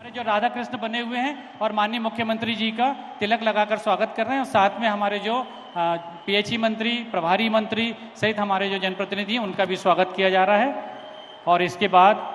जो राधा कृष्ण बने हुए हैं और माननीय मुख्यमंत्री जी का तिलक लगाकर स्वागत कर रहे हैं। और साथ में हमारे जो पीएचई मंत्री, प्रभारी मंत्री सहित हमारे जो जनप्रतिनिधि हैं उनका भी स्वागत किया जा रहा है। और इसके बाद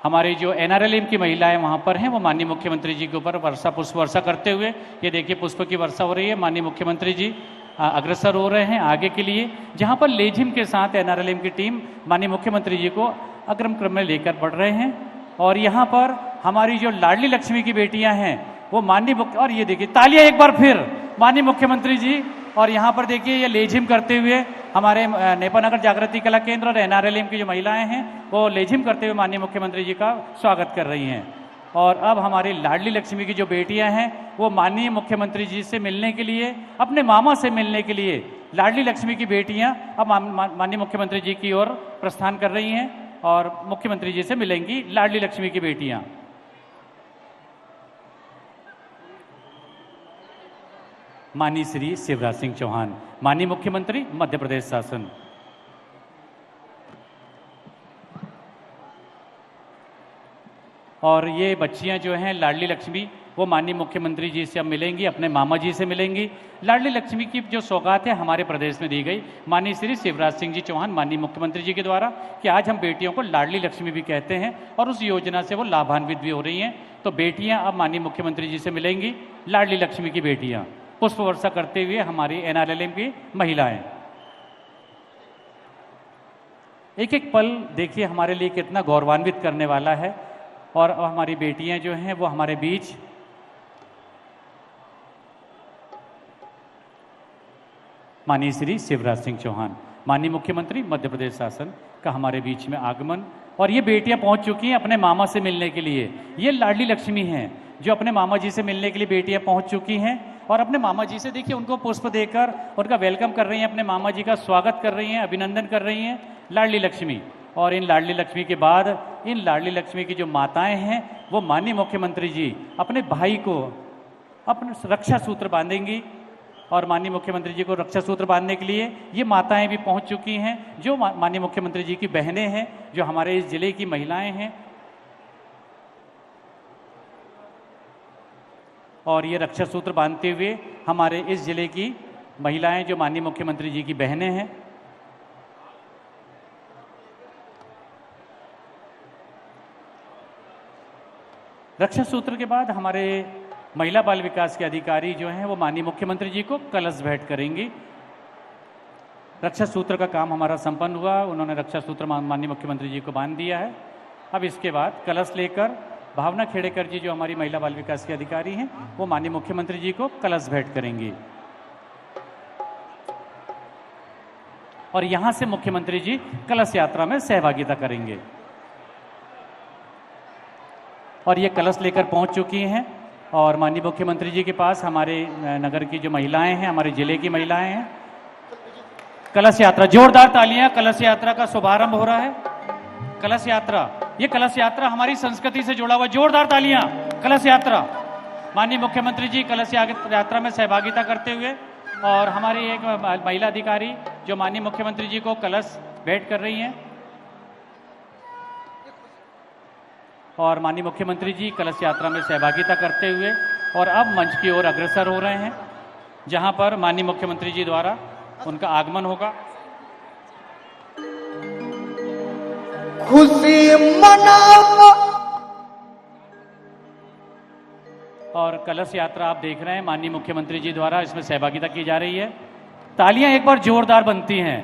हमारी जो एनआरएलएम की महिलाएं वहाँ पर हैं वो माननीय मुख्यमंत्री जी के ऊपर पुष्प वर्षा करते हुए, ये देखिए पुष्प की वर्षा हो रही है। माननीय मुख्यमंत्री जी अग्रसर हो रहे हैं आगे के लिए, जहाँ पर लेजिम के साथ एनआरएलएम की टीम माननीय मुख्यमंत्री जी को अग्रिम क्रम में लेकर बढ़ रहे हैं। और यहाँ पर हमारी जो लाडली लक्ष्मी की बेटियां हैं वो माननीय और ये देखिए तालियां एक बार फिर माननीय मुख्यमंत्री जी। और यहाँ पर देखिए ये लेझिम करते हुए हमारे नेपानगर जागृति कला केंद्र और एनआरएलएम की जो महिलाएं हैं वो लेझिम करते हुए माननीय मुख्यमंत्री जी का स्वागत कर रही हैं। और अब हमारी लाडली लक्ष्मी की जो बेटियां हैं वो माननीय मुख्यमंत्री जी से मिलने के लिए, अपने मामा से मिलने के लिए, लाडली लक्ष्मी की बेटियां अब माननीय मुख्यमंत्री जी की ओर प्रस्थान कर रही हैं और मुख्यमंत्री जी से मिलेंगी लाडली लक्ष्मी की बेटियां। माननीय श्री शिवराज सिंह चौहान, माननीय मुख्यमंत्री मध्य प्रदेश शासन। और ये बच्चियां जो हैं लाडली लक्ष्मी वो माननीय मुख्यमंत्री जी से अब मिलेंगी, अपने मामा जी से मिलेंगी। लाडली लक्ष्मी की जो सौगात है हमारे प्रदेश में दी गई माननीय श्री शिवराज सिंह जी चौहान माननीय मुख्यमंत्री जी के द्वारा, कि आज हम बेटियों को लाडली लक्ष्मी भी कहते हैं और उस योजना से वो लाभान्वित भी हो रही हैं। तो बेटियां अब माननीय मुख्यमंत्री जी से मिलेंगी, लाडली लक्ष्मी की बेटियां। पुष्प वर्षा करते हुए हमारी एनआरएलएम की महिलाएं। एक एक पल देखिए हमारे लिए कितना गौरवान्वित करने वाला है। और हमारी बेटियां जो हैं वो हमारे बीच माननीय श्री शिवराज सिंह चौहान माननीय मुख्यमंत्री मध्य प्रदेश शासन का हमारे बीच में आगमन। और ये बेटियां पहुंच चुकी हैं अपने मामा से मिलने के लिए। ये लाडली लक्ष्मी हैं जो अपने मामा जी से मिलने के लिए बेटियां पहुंच चुकी हैं और अपने मामा जी से देखिए उनको पुष्प देकर उनका वेलकम कर रही हैं, अपने मामा जी का स्वागत कर रही हैं, अभिनंदन कर रही हैं लाडली लक्ष्मी। और इन लाडली लक्ष्मी के बाद इन लाडली लक्ष्मी की जो माताएं हैं वो माननीय मुख्यमंत्री जी अपने भाई को अपने रक्षा सूत्र बांधेंगी। और माननीय मुख्यमंत्री जी को रक्षा सूत्र बांधने के लिए ये माताएं भी पहुंच चुकी हैं जो माननीय मुख्यमंत्री जी की बहनें हैं, जो हमारे इस जिले की महिलाएं हैं। और ये रक्षा सूत्र बांधते हुए हमारे इस जिले की महिलाएं जो माननीय मुख्यमंत्री जी की बहनें हैं। रक्षा सूत्र के बाद हमारे महिला बाल विकास के अधिकारी जो हैं वो माननीय मुख्यमंत्री जी को कलश भेंट करेंगी। रक्षा सूत्र का काम हमारा संपन्न हुआ, उन्होंने रक्षा सूत्र माननीय मुख्यमंत्री जी को बांध दिया है। अब इसके बाद कलश लेकर भावना खेड़ेकर जी जो हमारी महिला बाल विकास के अधिकारी हैं वो माननीय मुख्यमंत्री जी को कलश भेंट करेंगी। और यहां से मुख्यमंत्री जी कलश यात्रा में सहभागिता करेंगे। और ये कलश लेकर पहुंच चुकी हैं और माननीय मुख्यमंत्री जी के पास हमारे नगर की जो महिलाएं हैं, हमारे जिले की महिलाएं हैं। कलश यात्रा, जोरदार तालियां, कलश यात्रा का शुभारंभ हो रहा है। कलश यात्रा, ये कलश यात्रा हमारी संस्कृति से जुड़ा हुआ, जोरदार तालियां। कलश यात्रा, माननीय मुख्यमंत्री जी कलश यात्रा में सहभागिता करते हुए और हमारी एक महिला अधिकारी जो माननीय मुख्यमंत्री जी को कलश भेंट कर रही हैं। और माननीय मुख्यमंत्री जी कलश यात्रा में सहभागिता करते हुए और अब मंच की ओर अग्रसर हो रहे हैं, जहां पर माननीय मुख्यमंत्री जी द्वारा उनका आगमन होगा। खुशी मनाओ। और कलश यात्रा आप देख रहे हैं माननीय मुख्यमंत्री जी द्वारा इसमें सहभागिता की जा रही है। तालियां एक बार जोरदार बनती हैं।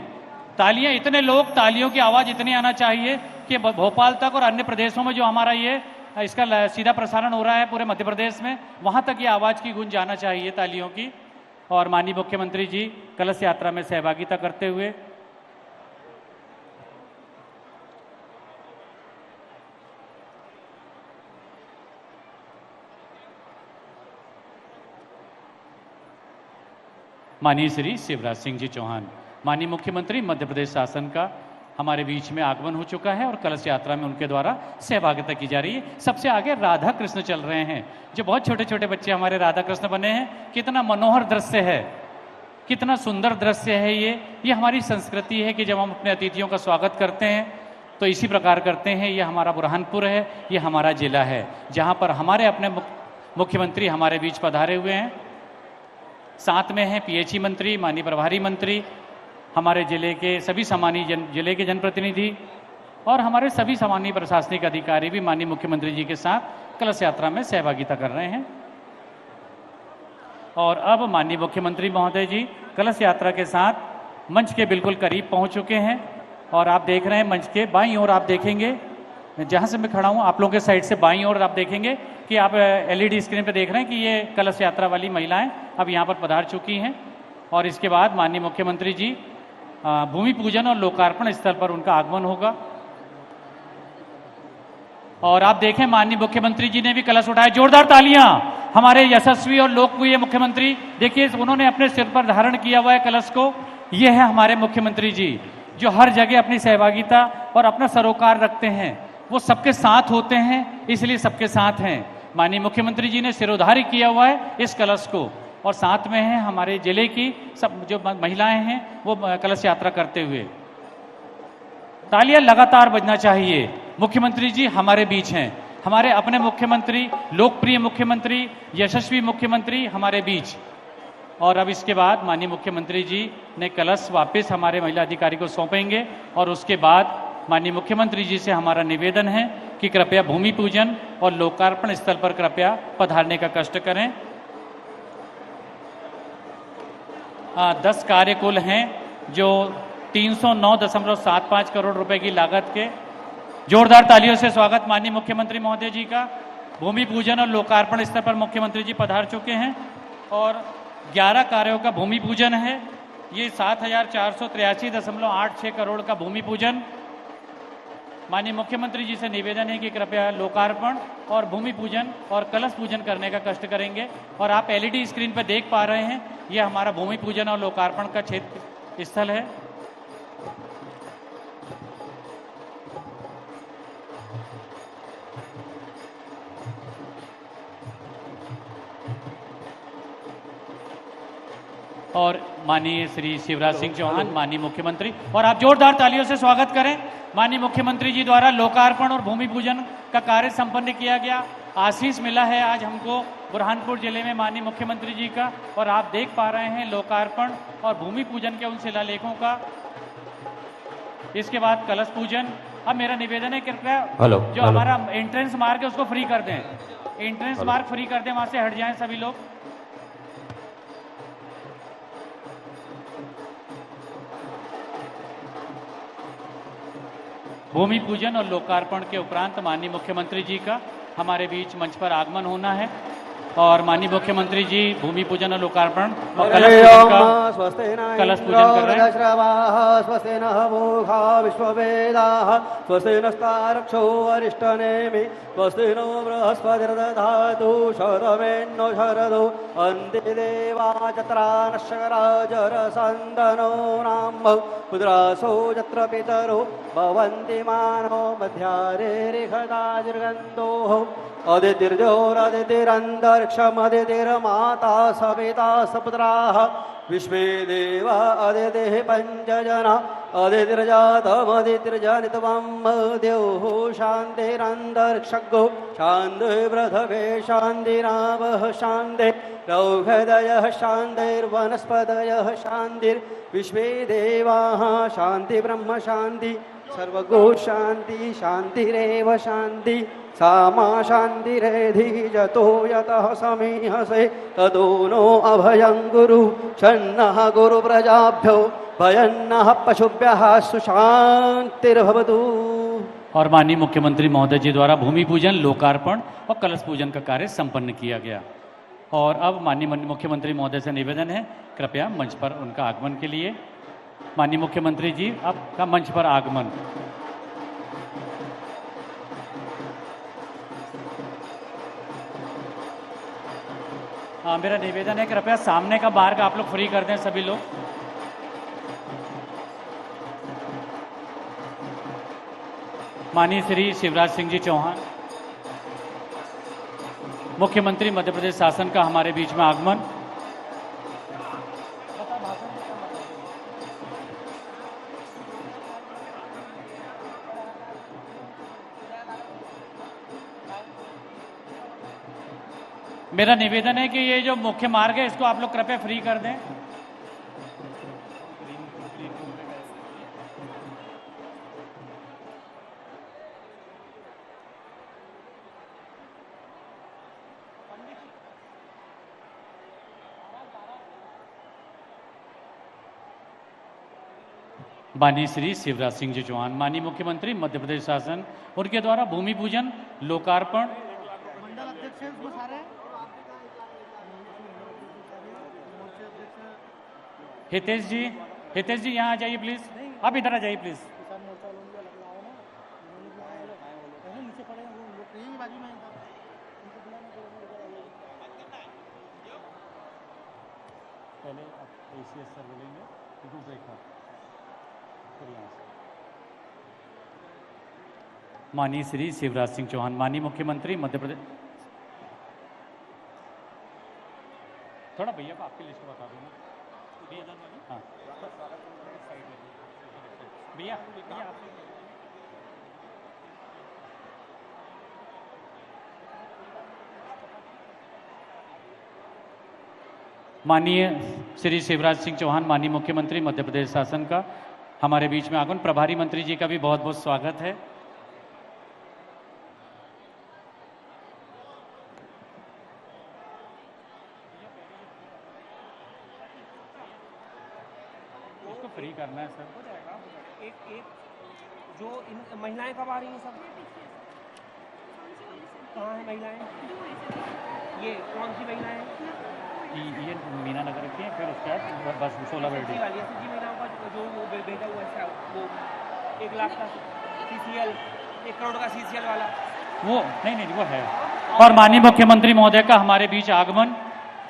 तालियां, इतने लोग, तालियों की आवाज इतनी आना चाहिए कि भोपाल तक और अन्य प्रदेशों में जो हमारा ये इसका सीधा प्रसारण हो रहा है पूरे मध्य प्रदेश में, वहां तक ये आवाज की गूंज जाना चाहिए तालियों की। और माननीय मुख्यमंत्री जी कलश यात्रा में सहभागिता करते हुए माननीय श्री शिवराज सिंह जी चौहान माननीय मुख्यमंत्री मध्य प्रदेश शासन का हमारे बीच में आगमन हो चुका है और कलश यात्रा में उनके द्वारा सहभागिता की जा रही है। सबसे आगे राधा कृष्ण चल रहे हैं, जो बहुत छोटे छोटे बच्चे हमारे राधा कृष्ण बने हैं। कितना मनोहर दृश्य है, कितना सुंदर दृश्य है ये हमारी संस्कृति है कि जब हम अपने अतिथियों का स्वागत करते हैं तो इसी प्रकार करते हैं। ये हमारा बुरहानपुर है, ये हमारा जिला है, जहाँ पर हमारे अपने मुख्यमंत्री हमारे बीच पधारे हुए हैं। साथ में हैं पीएचई मंत्री, माननीय प्रभारी मंत्री, हमारे जिले के सभी सामान्य जिले के जनप्रतिनिधि और हमारे सभी सामान्य प्रशासनिक अधिकारी भी माननीय मुख्यमंत्री जी के साथ कलश यात्रा में सहभागिता कर रहे हैं। और अब माननीय मुख्यमंत्री महोदय जी कलश यात्रा के साथ मंच के बिल्कुल करीब पहुंच चुके हैं और आप देख रहे हैं मंच के बाईं ओर आप देखेंगे, जहां से मैं खड़ा हूं आप लोगों के साइड से बाईं ओर आप देखेंगे कि आप एलईडी स्क्रीन पर देख रहे हैं कि ये कलश यात्रा वाली महिलाएं अब यहाँ पर पधार चुकी हैं। और इसके बाद माननीय मुख्यमंत्री जी भूमि पूजन और लोकार्पण स्थल पर उनका आगमन होगा। और आप देखें माननीय मुख्यमंत्री जी ने भी कलश उठाया। जोरदार तालियां हमारे यशस्वी और लोकप्रिय मुख्यमंत्री। देखिए उन्होंने अपने सिर पर धारण किया हुआ है कलश को। ये है हमारे मुख्यमंत्री जी जो हर जगह अपनी सहभागिता और अपना सरोकार रखते हैं। वो सबके साथ होते हैं, इसलिए सबके साथ हैं। माननीय मुख्यमंत्री जी ने सिरोधार्य किया हुआ है इस कलश को और साथ में है हमारे जिले की सब जो महिलाएं हैं वो कलश यात्रा करते हुए। तालियां लगातार बजना चाहिए। मुख्यमंत्री जी हमारे बीच हैं, हमारे अपने मुख्यमंत्री, लोकप्रिय मुख्यमंत्री, यशस्वी मुख्यमंत्री हमारे बीच। और अब इसके बाद माननीय मुख्यमंत्री जी ने कलश वापस हमारे महिला अधिकारी को सौंपेंगे और उसके बाद माननीय मुख्यमंत्री जी से हमारा निवेदन है कि कृपया भूमि पूजन और लोकार्पण स्थल पर कृपया पधारने का कष्ट करें। 10 कार्यकुल हैं जो 309.75 करोड़ रुपए की लागत के। जोरदार तालियों से स्वागत माननीय मुख्यमंत्री महोदय जी का। भूमि पूजन और लोकार्पण स्थल पर मुख्यमंत्री जी पधार चुके हैं और 11 कार्यों का भूमि पूजन है। ये 7,483.86 करोड़ का भूमि पूजन। माननीय मुख्यमंत्री जी से निवेदन है कि कृपया लोकार्पण और भूमि पूजन और कलश पूजन करने का कष्ट करेंगे। और आप एलईडी स्क्रीन पर देख पा रहे हैं यह हमारा भूमि पूजन और लोकार्पण का क्षेत्र स्थल है। और माननीय श्री शिवराज सिंह चौहान माननीय मुख्यमंत्री, और आप जोरदार तालियों से स्वागत करें। माननीय मुख्यमंत्री जी द्वारा लोकार्पण और भूमि पूजन का कार्य संपन्न किया गया। आशीष मिला है आज हमको बुरहानपुर जिले में माननीय मुख्यमंत्री जी का, और आप देख पा रहे हैं लोकार्पण और भूमि पूजन के उन शिलालेखों का। इसके बाद कलश पूजन। अब मेरा निवेदन है कृपया जो हमारा एंट्रेंस मार्ग है उसको फ्री कर दें, एंट्रेंस मार्ग फ्री कर दें, वहां से हट जाएं सभी लोग। भूमि पूजन और लोकार्पण के उपरांत माननीय मुख्यमंत्री जी का हमारे बीच मंच पर आगमन होना है और माननीय मुख्यमंत्री जी भूमि पूजन और लोकार्पण और कलश पूजन कर रहे हैं। स्वस्ति नः मोघा विश्ववेदाः स्वस्ति नस्तारक्षो अरिष्टनेमि स्वस्ति नो बृहस्पतिर्दधातु शतमेनो शरदो अन्ते देवा चत्रा नश्यराजरसन्दनो नाम पुत्रासो यत्र पितरो भवन्ति मानो मध्यारेरिहदाजिर्गन्धोः अदितिर्जोरदितिरन्तरिक्षमदितिर्माता सविता सपुत्राः विश्वे देवा अदितिः पञ्चजना अदितिर्जातमदितिर्जनित्वं द्योः शान्तिरन्तरिक्षगो शान्तिर्पृथिवी शान्तिरावः शान्तिरौषधयः शान्तिर्वनस्पतयः शान्तिर्विश्वे देवाः शान्ति ब्रह्म शान्ति सर्वगो शान्ति शान्तिरेव शान्ति सामा शान्तिरेधि जतो यतः समीहसे ततो नो अभयं गुरु षण्णः गुरुप्रजाभ्यो भयन्नः पशुभ्यः सुशान्तिर्भवतु। और माननीय मुख्यमंत्री महोदय जी द्वारा भूमि पूजन, लोकार्पण और कलश पूजन का कार्य संपन्न किया गया। और अब माननीय मुख्यमंत्री महोदय से निवेदन है कृपया मंच पर उनका आगमन के लिए। माननीय मुख्यमंत्री जी आपका मंच पर आगमन। मेरा निवेदन है कृपया सामने का मार्ग आप लोग फ्री कर दें सभी लोग। माननीय श्री शिवराज सिंह जी चौहान मुख्यमंत्री मध्य प्रदेश शासन का हमारे बीच में आगमन। मेरा निवेदन है कि ये जो मुख्य मार्ग है इसको आप लोग कृपया फ्री कर दें। माननीय श्री शिवराज सिंह जी चौहान, माननीय मुख्यमंत्री मध्य प्रदेश शासन, उनके द्वारा भूमि पूजन, लोकार्पण। हितेश जी यहाँ आ जाइए प्लीज, आप इधर आ जाइए प्लीज। पहले आप ACS सर बोलेंगे, माननीय श्री शिवराज सिंह चौहान, माननीय मुख्यमंत्री मध्य प्रदेश। थोड़ा भैया को आपकी लिस्ट बता दो ना। हाँ भैया आप माननीय श्री शिवराज सिंह चौहान, माननीय मुख्यमंत्री मध्य प्रदेश शासन का हमारे बीच में आगमन। प्रभारी मंत्री जी का भी बहुत बहुत स्वागत है। इसको फ्री करना है सर। हो जाएगा। एक जो इन महिलाएं कब आ रही हैं सब? कहाँ है महिलाएं? ये कौन सी महिलाएं? ये मीना नगर की है, फिर उसके बाद बस 16 बिल्डिंग वाली है। महिलाओं का जो वो भेजा हुआ है वो 1 लाख का CCL, 1 करोड़ का CCL वाला वो नहीं वो है। और माननीय मुख्यमंत्री महोदय का हमारे बीच आगमन,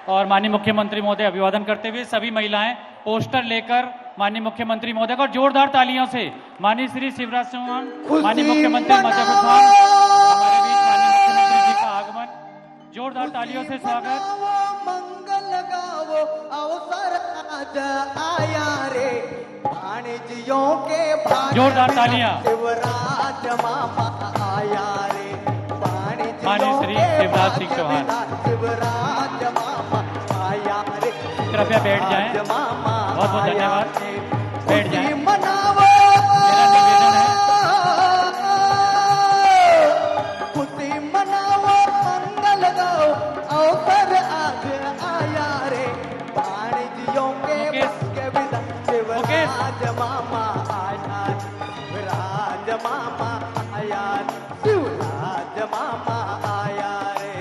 और माननीय मुख्यमंत्री महोदय अभिवादन करते हुए सभी महिलाएं पोस्टर लेकर माननीय मुख्यमंत्री महोदय को जोरदार तालियों से माननीय श्री शिवराज चौहान, माननीय मुख्यमंत्री मध्य प्रदेश, हमारे बीच माननीय मुख्यमंत्री जी का आगमन, जोरदार तालियों से स्वागत। मंगल गावो अवसर आज आया रे, वाणिज्यों के भाग्य जोरदार तालियां। शिवराज मामा आया रे, माननीय श्री शिवराज सिंह चौहान, शिवराज मामा आया रे। कृपया बैठ जाएं। बहुत बहुत धन्यवाद, बैठ जाएं। मनावो, मेरा निवेदन है खुशी मनावो, मंगल गाओ अवसर आज आया रे, वाणिज्यों के भाग्य विदा शिवराज मामा आया, शिवराज मामा आया, शिवराज मामा आया रे।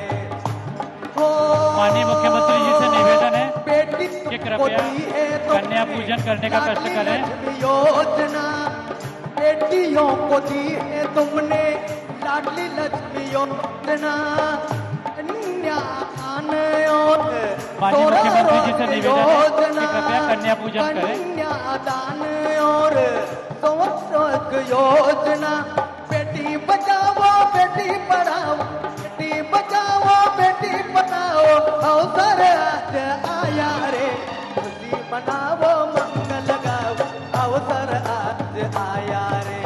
माननीय मुख्यमंत्री जी से निवेदन है बेटी कि कृपया कन्या पूजन करने का कष्ट करें। योजना बेटियों को दी है तुमने, लाडली लक्ष्मी योजना, कन्या और माननीय मुख्यमंत्री जी से निवेदन है कि कृपया कन्या पूजन करें। कन्यादान और संवर्धक योजना, बेटी बचाओ बेटी पढ़ाओ, बेटी बचाओ बेटी पढ़ाओ, अवसर आज आया रे, खुशी मनाओ मंगल गाओ, अवसर आज आया रे,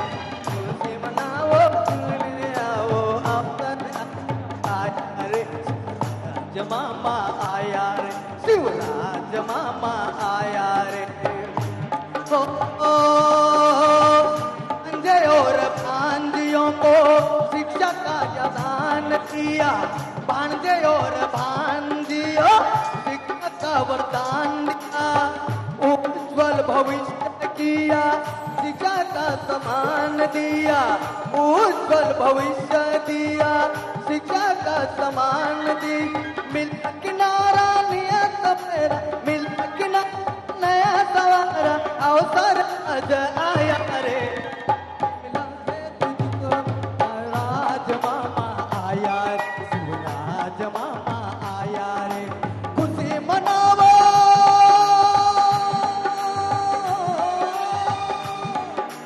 खुशी मनाओ मंगल गाओ, अवसर आया रे, शिवराज मामा आया रे, शिवराज मामा आया रे। संजय और भांजियों को शिक्षा का दान किया, भांजे और भांजियों शिक्षा का वरदान दिया, उज्ज्वल भविष्य किया, शिक्षा का सम्मान दिया, उज्ज्वल भविष्य दिया, शिक्षा का सम्मान दी। मिल किनारा नियत मेरा, मिल किनारा नया सवारा, अवसर आज आया रे, मिला है तुझको राज मामा आया रे, शिवराज मामा आया रे, खुशी मनावो।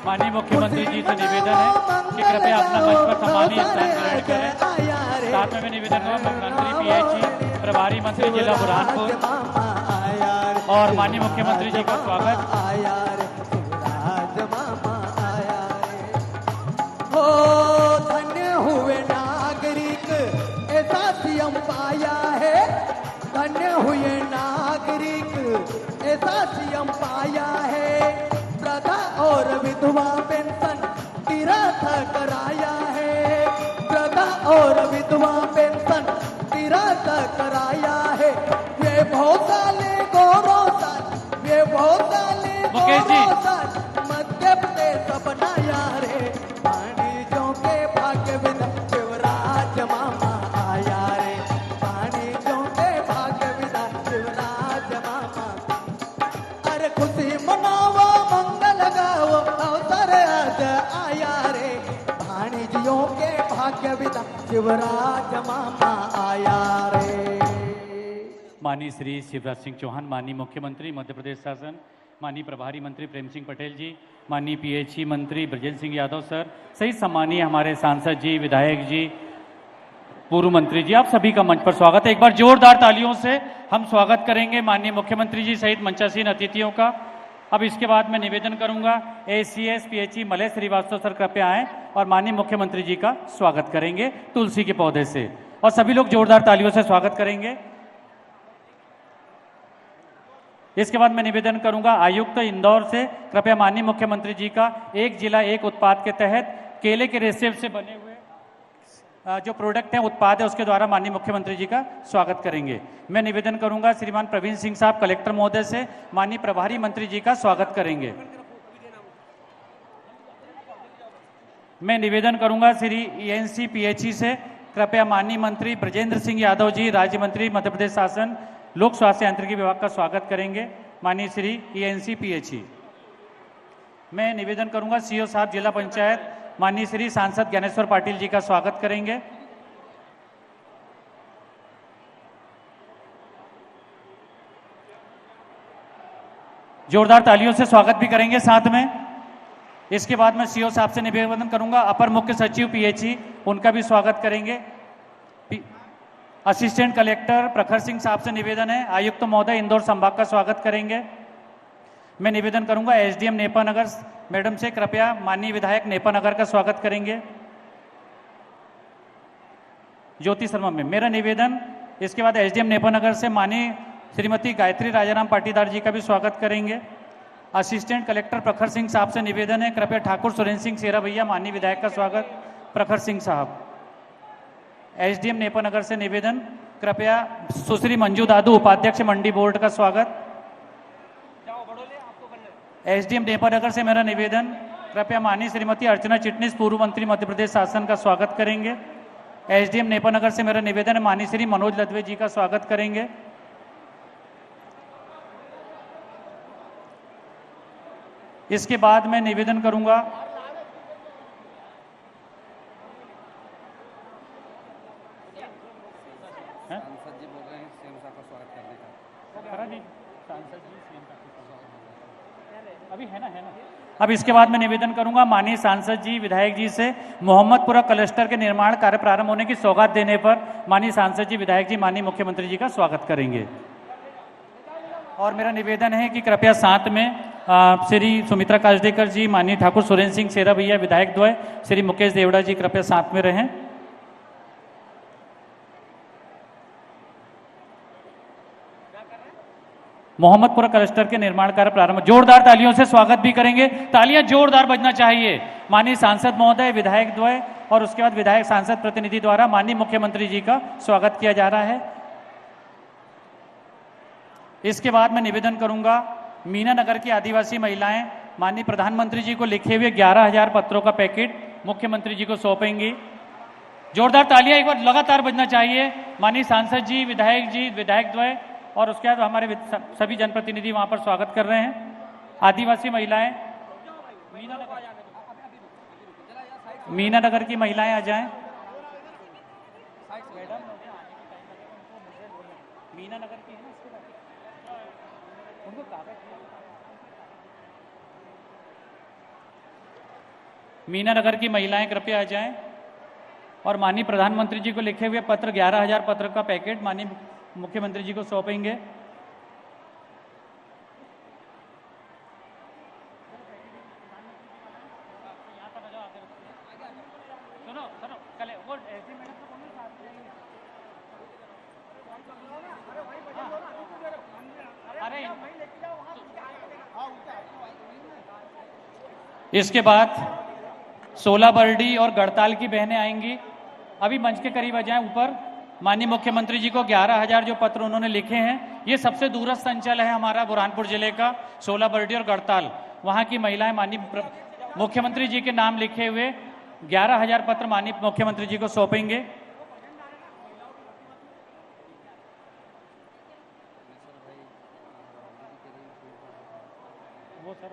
माननीय मुख्यमंत्री जी से निवेदन है कि कृपया अपना मंच पर सम्मानीय स्थान ग्रहण करें। साथ में निवेदन है मुख्यमंत्री PH प्रभारी मंत्री जिला बुरहानपुर और माननीय मुख्यमंत्री जी का स्वागत। आया रे, शिवराज मामा आया रे, हो धन्य हुए नागरिक ऐसा CM पाया है, धन्य हुए नागरिक ऐसा सीएम पाया है। वृद्धा और विधवा पेंशन तीरथ कराया है। वृद्धा और विधवा पेंशन तीरथ कराया है। ये भोसाले गौरवशाली, ये भोसाले मुकेश जी। गौरवशाली मध्य प्रदेश बनाया रे। वाणिज्यों के भाग्य विधाता शिवराज मामा आया रे। वाणिज्यों के भाग्य विधाता शिवराज मामा। अरे खुशी मनाओ मंगल गाओ अवसर आज आया रे। वाणिज्यों के भाग्य विधाता शिवराज मामा आया रे। माननीय श्री शिवराज सिंह चौहान, माननीय मुख्यमंत्री मध्य प्रदेश शासन, माननीय प्रभारी मंत्री प्रेम सिंह पटेल जी, माननीय पीएचई मंत्री ब्रजेंद्र सिंह यादव सर सहित सम्मानीय हमारे सांसद जी, विधायक जी, पूर्व मंत्री जी, आप सभी का मंच पर स्वागत है। एक बार जोरदार तालियों से हम स्वागत करेंगे माननीय मुख्यमंत्री जी सहित मंचासीन अतिथियों का। अब इसके बाद मैं निवेदन करूंगा ACS PHE Malay Srivastava sir कृपया आए और माननीय मुख्यमंत्री जी का स्वागत करेंगे तुलसी के पौधे से, और सभी लोग जोरदार तालियों से स्वागत करेंगे। इसके बाद मैं निवेदन करूंगा आयुक्त इंदौर से कृपया माननीय मुख्यमंत्री जी का एक जिला एक उत्पाद के तहत केले के रेशे से बने हुए जो प्रोडक्ट है, उत्पाद है, उसके द्वारा माननीय मुख्यमंत्री जी का स्वागत करेंगे। मैं निवेदन करूंगा श्रीमान प्रवीण सिंह साहब कलेक्टर महोदय से माननीय प्रभारी मंत्री जी का स्वागत करेंगे। मैं निवेदन करूंगा श्री ईएनसी पीएचई से कृपया माननीय मंत्री ब्रजेंद्र सिंह यादव जी राज्य मंत्री मध्य प्रदेश शासन लोक स्वास्थ्य यांत्रिकी विभाग का स्वागत करेंगे माननीय श्री ईएनसी पीएचई। मैं निवेदन करूंगा सीओ साहब जिला पंचायत माननीय श्री सांसद ज्ञानेश्वर पाटिल जी का स्वागत करेंगे। जोरदार तालियों से स्वागत भी करेंगे साथ में। इसके बाद मैं सीओ साहब से निवेदन करूंगा अपर मुख्य सचिव पीएचई, उनका भी स्वागत करेंगे। असिस्टेंट कलेक्टर प्रखर सिंह साहब से निवेदन है आयुक्त महोदय इंदौर संभाग का स्वागत करेंगे। मैं निवेदन करूंगा एसडीएम नेपानगर मैडम से कृपया माननीय विधायक नेपानगर का स्वागत करेंगे। ज्योति शर्मा में मेरा निवेदन। इसके बाद एसडीएम नेपानगर से माननीय श्रीमती गायत्री राजाराम पाटीदार जी का भी स्वागत करेंगे। असिस्टेंट कलेक्टर प्रखर सिंह साहब से निवेदन है कृपया ठाकुर सुरेंद्र सिंह सेरा भैया माननीय विधायक का स्वागत प्रखर सिंह साहब। एसडीएम नेपानगर से निवेदन कृपया सुश्री मंजू दादू उपाध्यक्ष मंडी बोर्ड का स्वागत। एसडीएम नेपानगर से मेरा निवेदन कृपया माननीय श्रीमती अर्चना चिटनीस पूर्व मंत्री मध्य प्रदेश शासन का स्वागत करेंगे। एसडीएम नेपानगर से मेरा निवेदन माननीय श्री मनोज लदवे जी का स्वागत करेंगे। इसके बाद मैं निवेदन करूंगा सांसद जी बोल रहे हैं सीएम साहब का स्वागत करने का। अभी है ना। अब इसके बाद मैं निवेदन करूंगा माननीय सांसद जी विधायक जी से मोहम्मदपुरा क्लस्टर के निर्माण कार्य प्रारंभ होने की सौगात देने पर माननीय सांसद जी विधायक जी माननीय मुख्यमंत्री जी का स्वागत करेंगे। और मेरा निवेदन है कि कृपया साथ में श्री सुमित्रा काजडेकर जी, माननीय ठाकुर सुरेंद्र सिंह सेरा भैया विधायक द्वय, श्री मुकेश देवड़ा जी कृपया साथ में रहें। मोहम्मदपुरा क्लस्टर के निर्माण कार्य प्रारंभ, जोरदार तालियों से स्वागत भी करेंगे। तालियां जोरदार बजना चाहिए। माननीय सांसद महोदय, विधायक द्वय और उसके बाद विधायक सांसद प्रतिनिधि द्वारा माननीय मुख्यमंत्री जी का स्वागत किया जा रहा है। इसके बाद मैं निवेदन करूंगा मीना नगर की आदिवासी महिलाएं माननीय प्रधानमंत्री जी को लिखे हुए 11,000 पत्रों का पैकेट मुख्यमंत्री जी को सौंपेंगी। जोरदार तालियां एक बार लगातार बजना चाहिए। माननीय सांसद जी, विधायक द्वय और उसके बाद हमारे सभी जनप्रतिनिधि वहां पर स्वागत कर रहे हैं। आदिवासी महिलाएं मीना नगर की महिलाएं आ जाएं। मीना नगर की उनको मीना नगर की महिलाएं कृपया आ जाएं और माननीय प्रधानमंत्री जी को लिखे हुए पत्र 11,000 पत्र का पैकेट माननीय मुख्यमंत्री जी को सौंपेंगे। इसके बाद 16 बरडी और गढ़ताल की बहनें आएंगी। अभी मंच के करीब आ जाएं ऊपर। माननीय मुख्यमंत्री जी को 11,000 जो पत्र उन्होंने लिखे हैं, ये सबसे दूरस्थ अंचल है हमारा बुरहानपुर जिले का, 16 बरडी और गढ़ताल। वहां की महिलाएं माननीय मुख्यमंत्री जी के नाम लिखे हुए 11,000 पत्र माननीय मुख्यमंत्री जी को सौंपेंगे। वो सर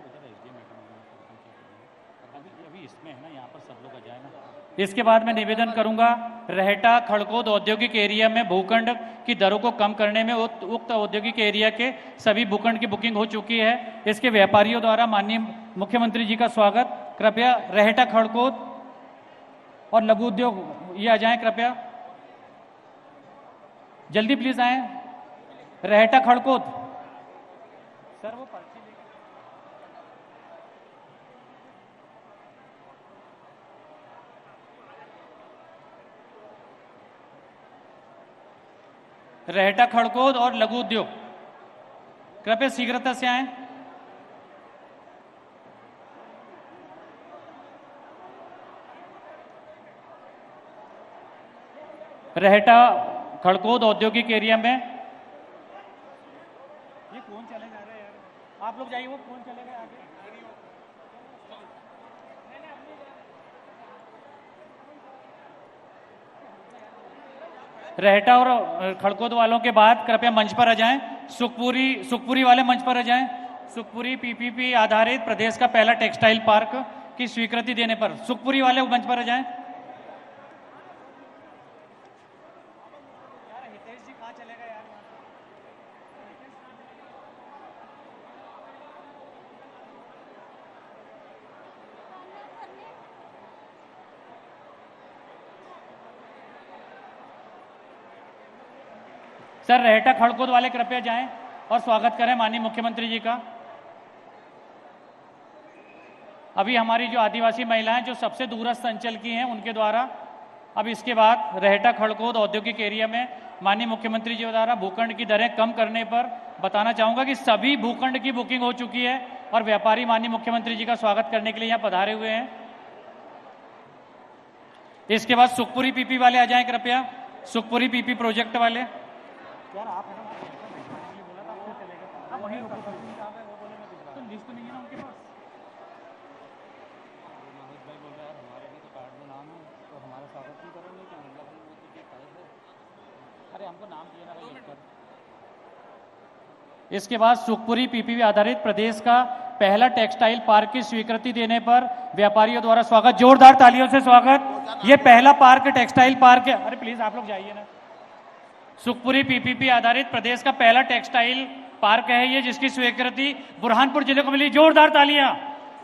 अभी इसमें है ना, यहाँ पर सब लोग आ जाए ना। इसके बाद मैं निवेदन करूंगा, रहेटा खड़कोद औद्योगिक एरिया में भूखंड की दरों को कम करने में उक्त औद्योगिक एरिया के सभी भूखंड की बुकिंग हो चुकी है। इसके व्यापारियों द्वारा माननीय मुख्यमंत्री जी का स्वागत। कृपया रहेटा खड़कोद और लघु उद्योग ये आ जाएं, कृपया जल्दी प्लीज आए। रहेटा खड़कोद सर वो पर्ची रहेटा खड़कोद और लघु उद्योग कृपया शीघ्रता से आए। रहेटा खड़कोद औद्योगिक एरिया में ये कौन चले जा रहे हैं यार, आप लोग जाइए, वो कौन चले गए आगे। रहेटा और खड़कोद वालों के बाद कृपया मंच पर आ जाएं। सुखपुरी वाले मंच पर आ जाएं। सुखपुरी पीपीपी आधारित प्रदेश का पहला टेक्सटाइल पार्क की स्वीकृति देने पर सुखपुरी वाले मंच पर आ जाएं। हितेश जी कहाँ चले गए यार। सर रहेटा खड़कोद वाले कृपया जाएं और स्वागत करें माननीय मुख्यमंत्री जी का। अभी हमारी जो आदिवासी महिलाएं जो सबसे दूरस्थ अंचल की हैं उनके द्वारा अब इसके बाद रहेटा खड़कोद औद्योगिक एरिया में माननीय मुख्यमंत्री जी द्वारा भूखंड की दरें कम करने पर बताना चाहूंगा कि सभी भूखंड की बुकिंग हो चुकी है और व्यापारी माननीय मुख्यमंत्री जी का स्वागत करने के लिए यहाँ पधारे हुए हैं। इसके बाद सुखपुरी पीपी वाले आ जाएं कृपया। सुखपुरी पीपी प्रोजेक्ट वाले यार आप है ना बोला था आपको चले गए, आप वहीं रुको, तो लिस्ट नहीं है ना उनके पास। मोहित भाई बोल रहे हैं हमारे भी तो कार्ड में नाम है तो हमारा स्वागत नहीं करेंगे क्या, मतलब वो तो ये तय है। अरे हमको नाम दिए ना भाई लिखकर। इसके बाद सुखपुरी पीपीपी आधारित प्रदेश का पहला टेक्सटाइल पार्क की स्वीकृति देने पर व्यापारियों द्वारा स्वागत, जोरदार तालियों से स्वागत। ये पहला पार्क टेक्सटाइल पार्क है। अरे प्लीज आप लोग जाइए ना। सुखपुरी पीपीपी आधारित प्रदेश का पहला टेक्सटाइल पार्क है ये, जिसकी स्वीकृति बुरहानपुर जिले को मिली। जोरदार तालियां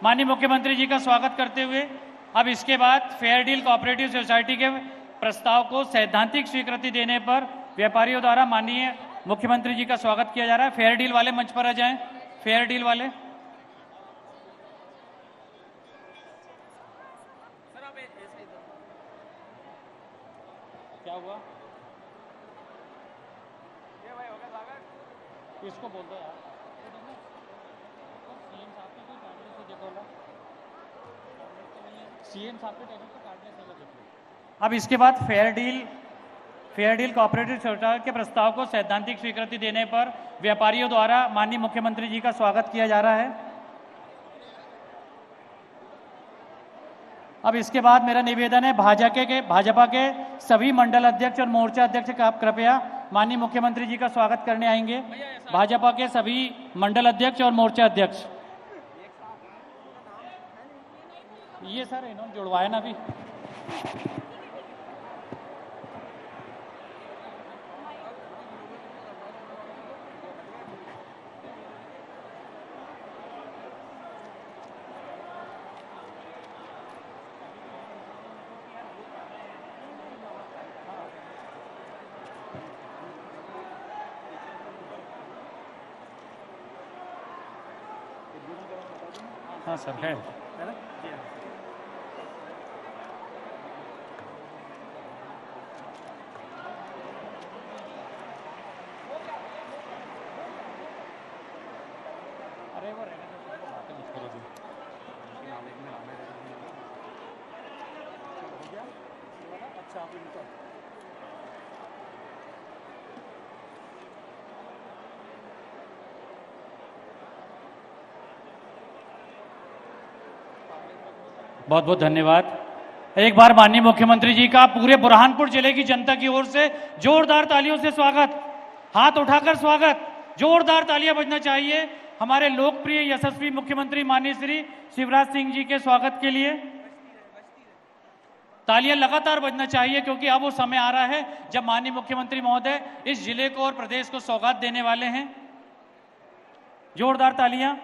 माननीय मुख्यमंत्री जी का स्वागत करते हुए। अब इसके बाद फेयर डील कोऑपरेटिव सोसाइटी के प्रस्ताव को सैद्धांतिक स्वीकृति देने पर व्यापारियों द्वारा माननीय मुख्यमंत्री जी का स्वागत किया जा रहा है। फेयर डील वाले मंच पर आ जाएं। फेयर डील वाले क्या हुआ, इसको बोल दो यार। सीएम साहब की कोई कार्डलेस है देखो ना, सीएम साहब के टेबल पे कार्डलेस है देखो। अब इसके बाद फेयर डील कोऑपरेटिव सोसाइटी के प्रस्ताव को सैद्धांतिक स्वीकृति देने पर व्यापारियों द्वारा माननीय मुख्यमंत्री जी का स्वागत किया जा रहा है। अब इसके बाद मेरा निवेदन है भाजपा के सभी मंडल अध्यक्ष और मोर्चा अध्यक्ष का आप कृपया माननीय मुख्यमंत्री जी का स्वागत करने आएंगे। भाजपा के सभी मंडल अध्यक्ष और मोर्चा अध्यक्ष। ये सर इन्होंने जुड़वाया ना अभी। हाँ सर है ना? बहुत बहुत धन्यवाद। एक बार माननीय मुख्यमंत्री जी का पूरे बुरहानपुर जिले की जनता की ओर से जोरदार तालियों से स्वागत, हाथ उठाकर स्वागत, जोरदार तालियां बजना चाहिए हमारे लोकप्रिय यशस्वी मुख्यमंत्री माननीय श्री शिवराज सिंह जी के स्वागत के लिए। तालियां लगातार बजना चाहिए क्योंकि अब वो समय आ रहा है जब माननीय मुख्यमंत्री महोदय इस जिले को और प्रदेश को सौगात देने वाले हैं। जोरदार तालियां।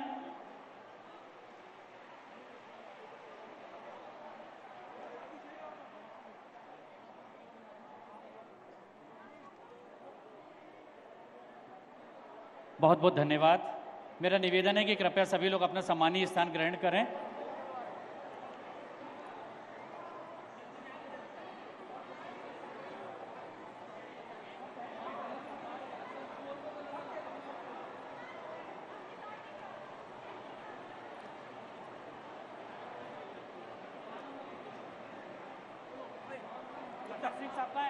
बहुत बहुत धन्यवाद। मेरा निवेदन है कि कृपया सभी लोग अपना सम्मानीय स्थान ग्रहण करें।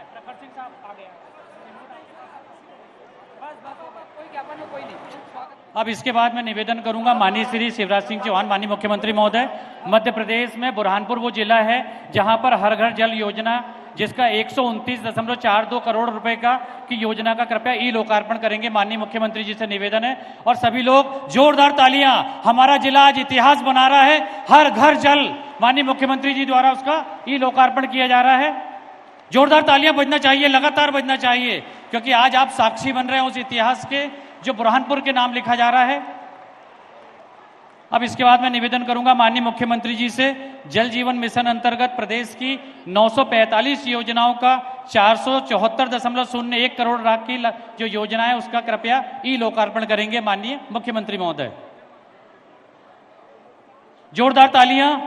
प्रखर सिंह साहब आ गया। अब इसके बाद मैं निवेदन करूंगा माननीय श्री शिवराज सिंह चौहान माननीय मुख्यमंत्री महोदय, मध्य प्रदेश में बुरहानपुर वो जिला है जहां पर हर घर जल योजना जिसका 129.42 करोड़ रुपए की योजना का कृपया ई लोकार्पण करेंगे। माननीय मुख्यमंत्री जी से निवेदन है और सभी लोग जोरदार तालियां। हमारा जिला आज इतिहास बना रहा है, हर घर जल माननीय मुख्यमंत्री जी द्वारा उसका ई लोकार्पण किया जा रहा है। जोरदार तालियां बजना चाहिए, लगातार बजना चाहिए क्योंकि आज आप साक्षी बन रहे हैं उस इतिहास के जो बुरहानपुर के नाम लिखा जा रहा है। अब इसके बाद मैं निवेदन करूंगा माननीय मुख्यमंत्री जी से जल जीवन मिशन अंतर्गत प्रदेश की 945 योजनाओं का 474.01 करोड़ की जो योजना है उसका कृपया ई लोकार्पण करेंगे माननीय मुख्यमंत्री महोदय। जोरदार तालियां।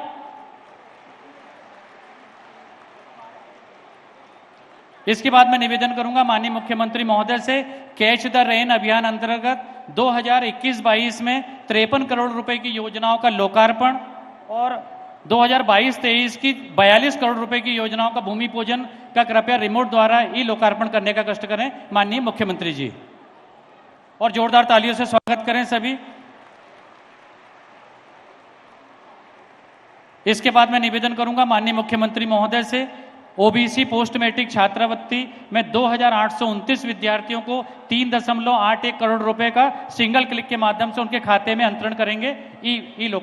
इसके बाद मैं निवेदन करूंगा माननीय मुख्यमंत्री महोदय से कैच द रेन अभियान अंतर्गत 2021-22 में 53 करोड़ रुपए की योजनाओं का लोकार्पण और 2022-23 की 42 करोड़ रुपए की योजनाओं का भूमि पूजन का कृपया रिमोट द्वारा ई लोकार्पण करने का कष्ट करें माननीय मुख्यमंत्री जी, और जोरदार तालियों से स्वागत करें सभी। इसके बाद मैं निवेदन करूंगा माननीय मुख्यमंत्री महोदय से ओबीसी पोस्ट मैट्रिक छात्रवृत्ति में 2829 विद्यार्थियों को 3.81 करोड़ रुपए का सिंगल क्लिक के माध्यम से उनके खाते में अंतरण करेंगे ई लोक।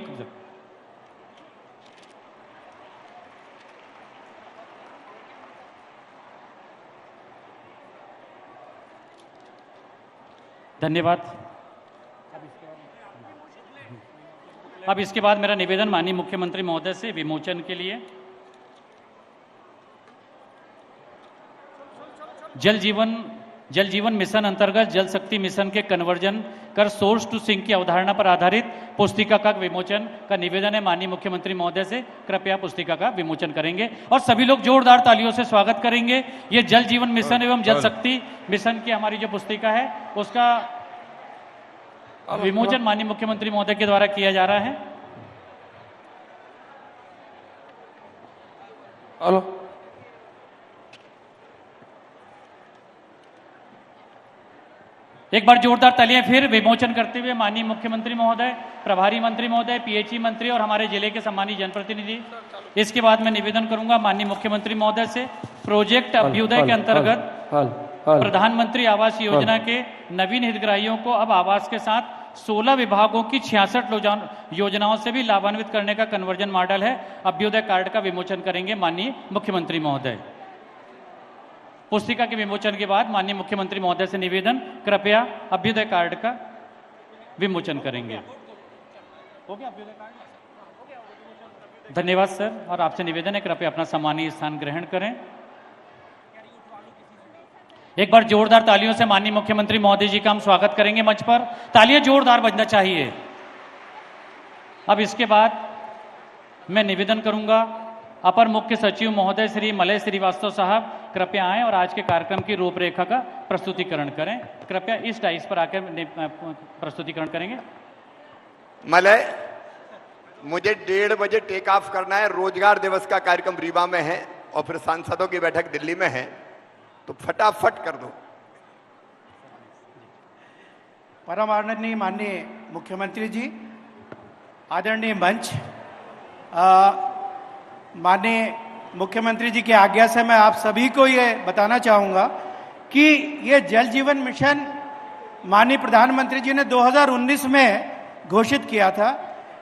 धन्यवाद। अब इसके बाद मेरा निवेदन माननीय मुख्यमंत्री महोदय से विमोचन के लिए जल जीवन मिशन अंतर्गत जल शक्ति मिशन के कन्वर्जन कर सोर्स टू सिंक की अवधारणा पर आधारित पुस्तिका का विमोचन का निवेदन है माननीय मुख्यमंत्री महोदय से, कृपया पुस्तिका का विमोचन करेंगे और सभी लोग जोरदार तालियों से स्वागत करेंगे। ये जल जीवन मिशन एवं जल शक्ति मिशन की हमारी जो पुस्तिका है उसका विमोचन माननीय मुख्यमंत्री महोदय के द्वारा किया जा रहा है। हेलो, एक बार जोरदार तालियां फिर विमोचन करते हुए माननीय मुख्यमंत्री महोदय, प्रभारी मंत्री महोदय, पीएचई मंत्री और हमारे जिले के सम्मानित जनप्रतिनिधि। इसके बाद मैं निवेदन करूंगा माननीय मुख्यमंत्री महोदय से प्रोजेक्ट अभ्युदय के अंतर्गत प्रधानमंत्री आवास योजना के नवीन हितग्राहियों को अब आवास के साथ 16 विभागों की 66 योजनाओं से भी लाभान्वित करने का कन्वर्जन मॉडल है अभ्युदय कार्ड का विमोचन करेंगे माननीय मुख्यमंत्री महोदय। पुस्तिका के विमोचन के बाद माननीय मुख्यमंत्री महोदय से निवेदन, कृपया अभ्युदय कार्ड का विमोचन करेंगे। हो गया अभ्युदय कार्ड? धन्यवाद सर, और आपसे निवेदन है कृपया अपना सम्मानीय स्थान ग्रहण करें। एक बार जोरदार तालियों से माननीय मुख्यमंत्री महोदय जी का हम स्वागत करेंगे मंच पर। तालियां जोरदार बजना चाहिए। अब इसके बाद मैं निवेदन करूंगा अपर मुख्य सचिव महोदय श्री मलय श्रीवास्तव साहब कृपया आएं और आज के कार्यक्रम की रूपरेखा का प्रस्तुतिकरण करें। कृपया इस डाइस पर आकर प्रस्तुतिकरण करेंगे। मलय, मुझे 1:30 बजे टेक ऑफ करना है। रोजगार दिवस का कार्यक्रम रीवा में है और फिर सांसदों की बैठक दिल्ली में है, तो फटाफट कर दो। परम आदरणीय माननीय मुख्यमंत्री जी, आदरणीय मंच, माननीय मुख्यमंत्री जी की आज्ञा से मैं आप सभी को ये बताना चाहूँगा कि ये जल जीवन मिशन माननीय प्रधानमंत्री जी ने 2019 में घोषित किया था,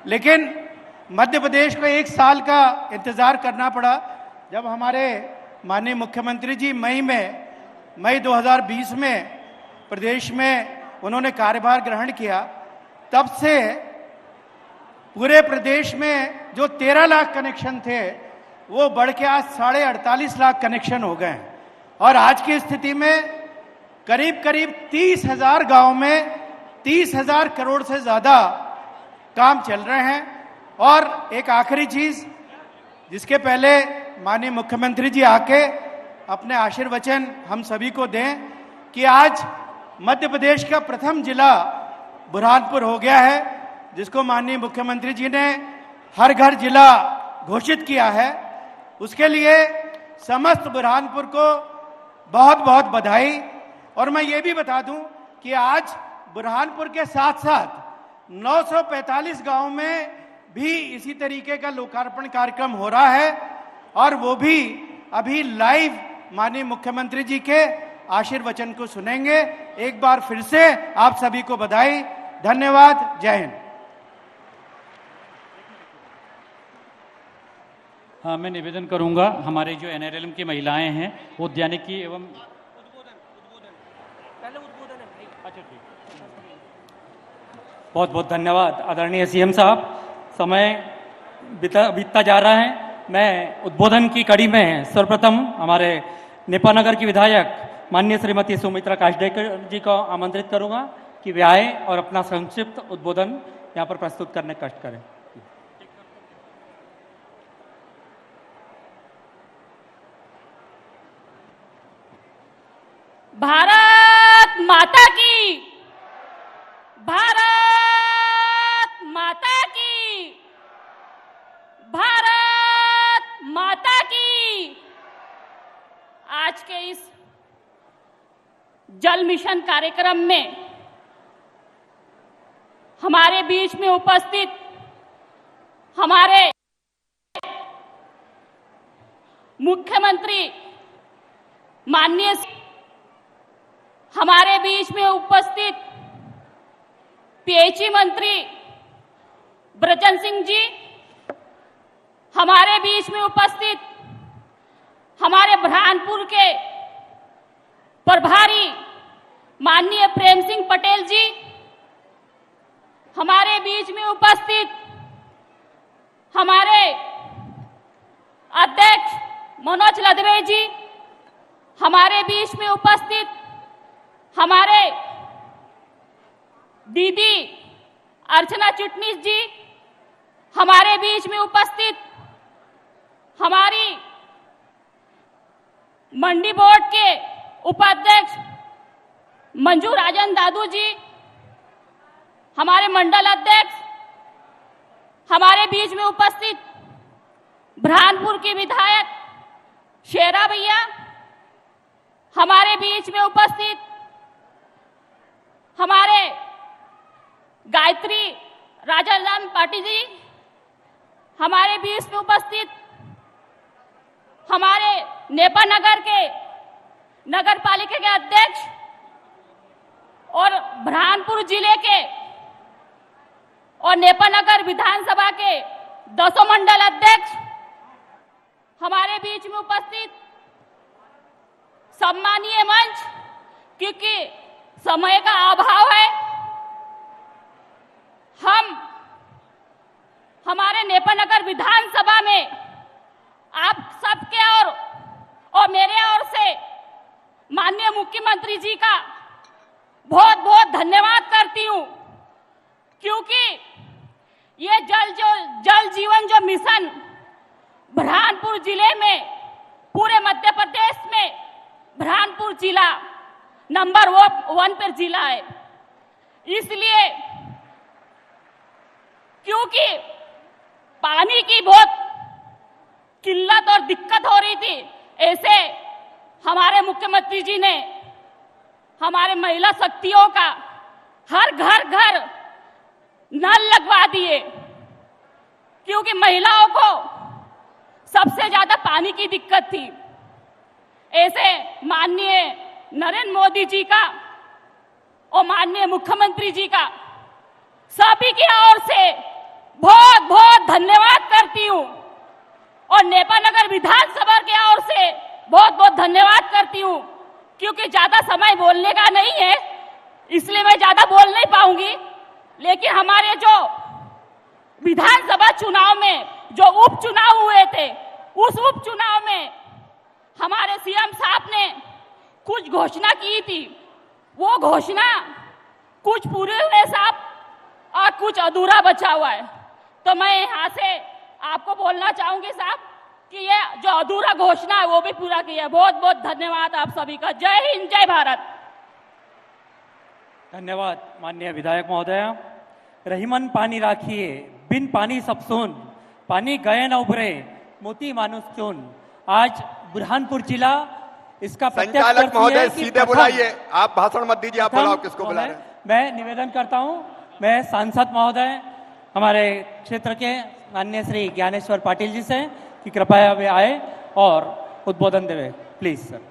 लेकिन मध्य प्रदेश को 1 साल का इंतजार करना पड़ा। जब हमारे माननीय मुख्यमंत्री जी मई 2020 में प्रदेश में उन्होंने कार्यभार ग्रहण किया, तब से पूरे प्रदेश में जो 13 लाख कनेक्शन थे वो बढ़ के आज 48.5 लाख कनेक्शन हो गए हैं। और आज की स्थिति में करीब 30,000 गांव में 30,000 करोड़ से ज्यादा काम चल रहे हैं। और एक आखिरी चीज, जिसके पहले माननीय मुख्यमंत्री जी आके अपने आशीर्वचन हम सभी को दें कि आज मध्य प्रदेश का प्रथम जिला बुरहानपुर हो गया है, जिसको माननीय मुख्यमंत्री जी ने हर घर जिला घोषित किया है। उसके लिए समस्त बुरहानपुर को बहुत बहुत बधाई। और मैं ये भी बता दूं कि आज बुरहानपुर के साथ साथ 945 गांव में भी इसी तरीके का लोकार्पण कार्यक्रम हो रहा है, और वो भी अभी लाइव माननीय मुख्यमंत्री जी के आशीर्वचन को सुनेंगे। एक बार फिर से आप सभी को बधाई, धन्यवाद, जय हिंद। हाँ, मैं निवेदन करूंगा, हमारे जो एनआरएलएम की महिलाएं हैं, उद्यानिकी एवं बहुत बहुत धन्यवाद आदरणीय सीएम साहब। समय बीतता जा रहा है। मैं उद्बोधन की कड़ी में सर्वप्रथम हमारे नेपानगर की विधायक माननीय श्रीमती सुमित्रा काशडेकर जी को आमंत्रित करूंगा कि वे आए और अपना संक्षिप्त उद्बोधन यहाँ पर प्रस्तुत करने का कष्ट करें। भारत माता की, भारत माता की, भारत माता की। आज के इस जल मिशन कार्यक्रम में हमारे बीच में उपस्थित हमारे मुख्यमंत्री माननीय, हमारे बीच में उपस्थित पीएचई मंत्री ब्रजन सिंह जी, हमारे बीच में उपस्थित हमारे बुरहानपुर के प्रभारी माननीय प्रेम सिंह पटेल जी, हमारे बीच में उपस्थित हमारे अध्यक्ष मनोज लदवे जी, हमारे बीच में उपस्थित हमारे दीदी अर्चना चिटनीस जी, हमारे बीच में उपस्थित हमारी मंडी बोर्ड के उपाध्यक्ष मंजू राजन दादू जी, हमारे मंडल अध्यक्ष, हमारे बीच में उपस्थित बुरहानपुर के विधायक शेरा भैया, हमारे बीच में उपस्थित हमारे गायत्री राजाराम पाटिल जी, हमारे बीच में उपस्थित हमारे नेपानगर के नगर पालिका के अध्यक्ष और बुरहानपुर जिले के और नेपानगर विधानसभा के 10 मंडल अध्यक्ष, हमारे बीच में उपस्थित सम्मानीय मंच, क्योंकि समय का अभाव है, हम हमारे नेपानगर विधानसभा में आप सबके और मेरे ओर से माननीय मुख्यमंत्री जी का बहुत बहुत धन्यवाद करती हूं, क्योंकि ये जल जीवन जो मिशन बुरहानपुर जिले में, पूरे मध्य प्रदेश में बुरहानपुर जिला नंबर 1 पर जिला है। इसलिए क्योंकि पानी की बहुत किल्लत और दिक्कत हो रही थी। ऐसे हमारे मुख्यमंत्री जी ने हमारे महिला शक्तियों का हर घर घर नल लगवा दिए, क्योंकि महिलाओं को सबसे ज्यादा पानी की दिक्कत थी। ऐसे माननीय नरेंद्र मोदी जी का और माननीय मुख्यमंत्री जी का सभी की ओर से बहुत बहुत धन्यवाद करती हूँ, और नेपानगर विधानसभा की ओर से बहुत बहुत धन्यवाद करती हूँ। क्योंकि ज्यादा समय बोलने का नहीं है, इसलिए मैं ज्यादा बोल नहीं पाऊंगी, लेकिन हमारे जो विधानसभा चुनाव में जो उपचुनाव हुए थे, उस उपचुनाव में हमारे सीएम साहब ने कुछ घोषणा की थी। वो घोषणा कुछ पूरे हुए साहब और कुछ अधूरा बचा हुआ है। तो मैं यहाँ से आपको बोलना चाहूंगी साहब कि ये जो अधूरा घोषणा है वो भी पूरा किया। बहुत बहुत धन्यवाद आप सभी का। जय हिंद, जय भारत। धन्यवाद माननीय विधायक महोदय। रहीमन पानी राखिए, बिन पानी सब सुन, पानी गए न उभरे, मोती मानुस चुन। आज बुरहानपुर जिला इसका संचालक महोदय सीधे बुलाइए, आप भाषण मत दीजिए, आप बुलाओ किसको बुला रहे हैं। मैं निवेदन करता हूं, मैं सांसद महोदय हमारे क्षेत्र के माननीय श्री ज्ञानेश्वर पाटिल जी से कि कृपया वे आए और उद्बोधन देवे। Please sir.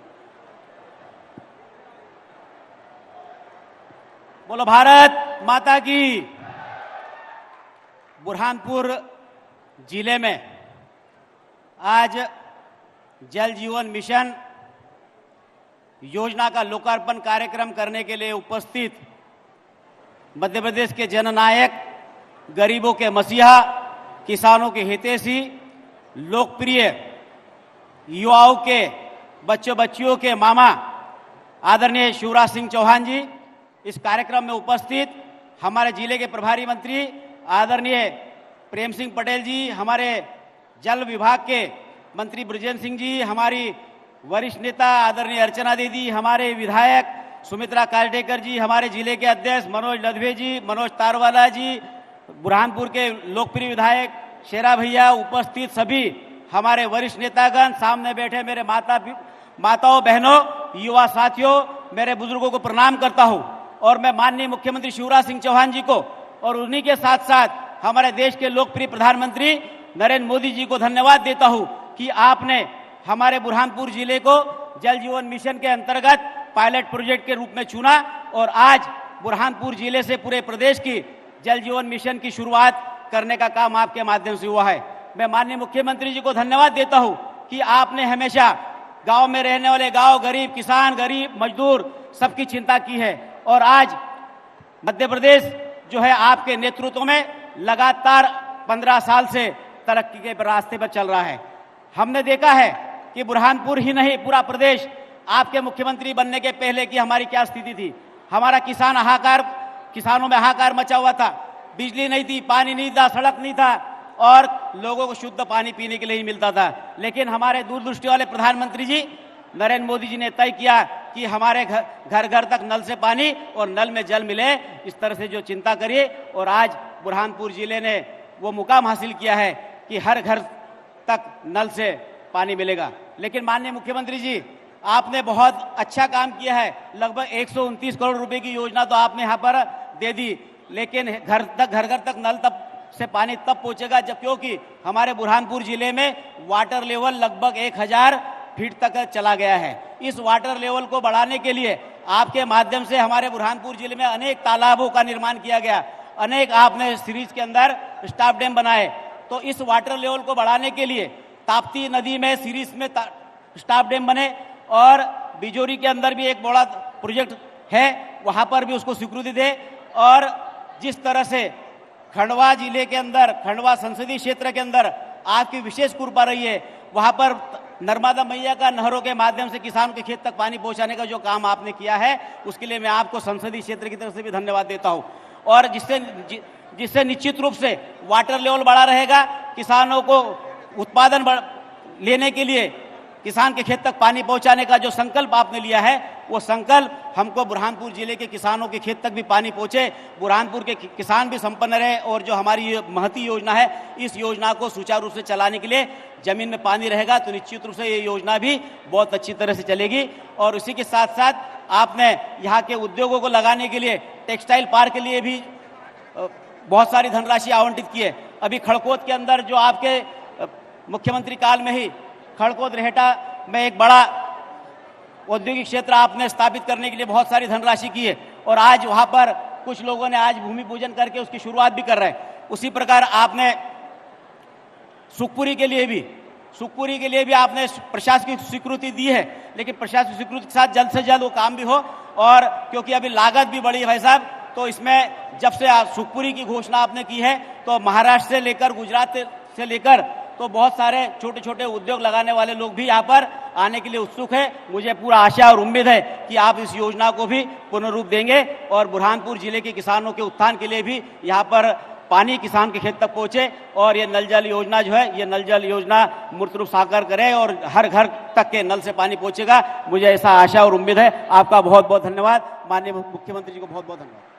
बोलो भारत माता की। बुरहानपुर जिले में आज जल जीवन मिशन योजना का लोकार्पण कार्यक्रम करने के लिए उपस्थित मध्य प्रदेश के जननायक, गरीबों के मसीहा, किसानों के हितैषी, लोकप्रिय, युवाओं के, बच्चों बच्चियों के मामा आदरणीय शिवराज सिंह चौहान जी, इस कार्यक्रम में उपस्थित हमारे जिले के प्रभारी मंत्री आदरणीय प्रेम सिंह पटेल जी, हमारे जल विभाग के मंत्री ब्रजेंद्र सिंह जी, हमारी वरिष्ठ नेता आदरणीय अर्चना दीदी, हमारे विधायक सुमित्रा कालटेकर जी, हमारे जिले के अध्यक्ष मनोज लदवे जी, मनोज तारवाला जी, बुरहानपुर के लोकप्रिय विधायक शेरा भैया, उपस्थित सभी हमारे वरिष्ठ नेतागण, सामने बैठे मेरे माताओं बहनों, युवा साथियों, मेरे बुजुर्गों को प्रणाम करता हूं। और मैं माननीय मुख्यमंत्री शिवराज सिंह चौहान जी को और उन्हीं के साथ साथ हमारे देश के लोकप्रिय प्रधानमंत्री नरेंद्र मोदी जी को धन्यवाद देता हूं कि आपने हमारे बुरहानपुर जिले को जल जीवन मिशन के अंतर्गत पायलट प्रोजेक्ट के रूप में चुना, और आज बुरहानपुर जिले से पूरे प्रदेश की जल जीवन मिशन की शुरुआत करने का काम आपके माध्यम से हुआ है। मैं माननीय मुख्यमंत्री जी को धन्यवाद देता हूं कि आपने हमेशा गांव में रहने वाले, गांव गरीब, किसान गरीब, मजदूर, सबकी चिंता की है, और आज मध्य प्रदेश जो है आपके नेतृत्व में लगातार 15 साल से तरक्की के रास्ते पर चल रहा है। हमने देखा है कि बुरहानपुर ही नहीं, पूरा प्रदेश आपके मुख्यमंत्री बनने के पहले की हमारी क्या स्थिति थी। हमारा किसानों में हाहाकार मचा हुआ था, बिजली नहीं थी, पानी नहीं था, सड़क नहीं था, और लोगों को शुद्ध पानी पीने के लिए ही मिलता था। लेकिन हमारे दूरदृष्टि वाले प्रधानमंत्री जी नरेंद्र मोदी जी ने तय किया कि हमारे घर घर तक नल से पानी और नल में जल मिले, इस तरह से जो चिंता करिए, और आज बुरहानपुर जिले ने वो मुकाम हासिल किया है कि हर घर तक नल से पानी मिलेगा। लेकिन माननीय मुख्यमंत्री जी, आपने बहुत अच्छा काम किया है। लगभग 129 करोड़ रुपए की योजना तो आपने यहाँ पर दे दी, लेकिन घर घर तक नल तब से पानी तब पहुंचेगा जब, क्योंकि हमारे बुरहानपुर जिले में वाटर लेवल लगभग 1000 फीट तक चला गया है। इस वाटर लेवल को बढ़ाने के लिए आपके माध्यम से हमारे बुरहानपुर जिले में अनेक तालाबों का निर्माण किया गया, अनेक आपने सीरीज के अंदर स्टॉप डैम बनाए। तो इस वाटर लेवल को बढ़ाने के लिए ताप्ती नदी में सीरीज में स्टॉप डैम बने, और बिजोरी के अंदर भी एक बड़ा प्रोजेक्ट है, वहां पर भी उसको स्वीकृति दे। और जिस तरह से खंडवा जिले के अंदर, खंडवा संसदीय क्षेत्र के अंदर आपकी विशेष कृपा रही है, वहां पर नर्मदा मैया का नहरों के माध्यम से किसान के खेत तक पानी पहुंचाने का जो काम आपने किया है, उसके लिए मैं आपको संसदीय क्षेत्र की तरफ से भी धन्यवाद देता हूं। और जिससे निश्चित रूप से वाटर लेवल बढ़ा रहेगा, किसानों को उत्पादन लेने के लिए किसान के खेत तक पानी पहुंचाने का जो संकल्प आपने लिया है, वो संकल्प हमको बुरहानपुर जिले के किसानों के खेत तक भी पानी पहुंचे, बुरहानपुर के किसान भी संपन्न रहे, और जो हमारी ये महती योजना है, इस योजना को सुचारू रूप से चलाने के लिए जमीन में पानी रहेगा तो निश्चित रूप से ये योजना भी बहुत अच्छी तरह से चलेगी। और उसी के साथ साथ आपने यहाँ के उद्योगों को लगाने के लिए टेक्सटाइल पार्क के लिए भी बहुत सारी धनराशि आवंटित की है। अभी खड़कोत के अंदर जो आपके मुख्यमंत्री काल में ही खड़कोत रेहटा में एक बड़ा औद्योगिक क्षेत्र आपने स्थापित करने के लिए बहुत सारी धनराशि की है, और आज वहां पर कुछ लोगों ने आज भूमि पूजन करके उसकी शुरुआत भी कर रहे हैं। उसी प्रकार आपने सुखपुरी के लिए भी आपने प्रशासनिक स्वीकृति दी है, लेकिन प्रशासनिक स्वीकृति के साथ जल्द से जल्द वो काम भी हो, और क्योंकि अभी लागत भी बढ़ी है भाई साहब, तो इसमें जब से सुखपुरी की घोषणा आपने की है तो महाराष्ट्र से लेकर गुजरात से लेकर तो बहुत सारे छोटे छोटे उद्योग लगाने वाले लोग भी यहाँ पर आने के लिए उत्सुक है। मुझे पूरा आशा और उम्मीद है कि आप इस योजना को भी पूर्ण रूप देंगे और बुरहानपुर जिले के किसानों के उत्थान के लिए भी यहाँ पर पानी किसान के खेत तक पहुंचे, और ये नल जल योजना जो है, ये नल जल योजना मूर्त रूप साकार करे और हर घर तक के नल से पानी पहुंचेगा। मुझे ऐसा आशा और उम्मीद है। आपका बहुत बहुत धन्यवाद। माननीय मुख्यमंत्री जी को बहुत बहुत धन्यवाद।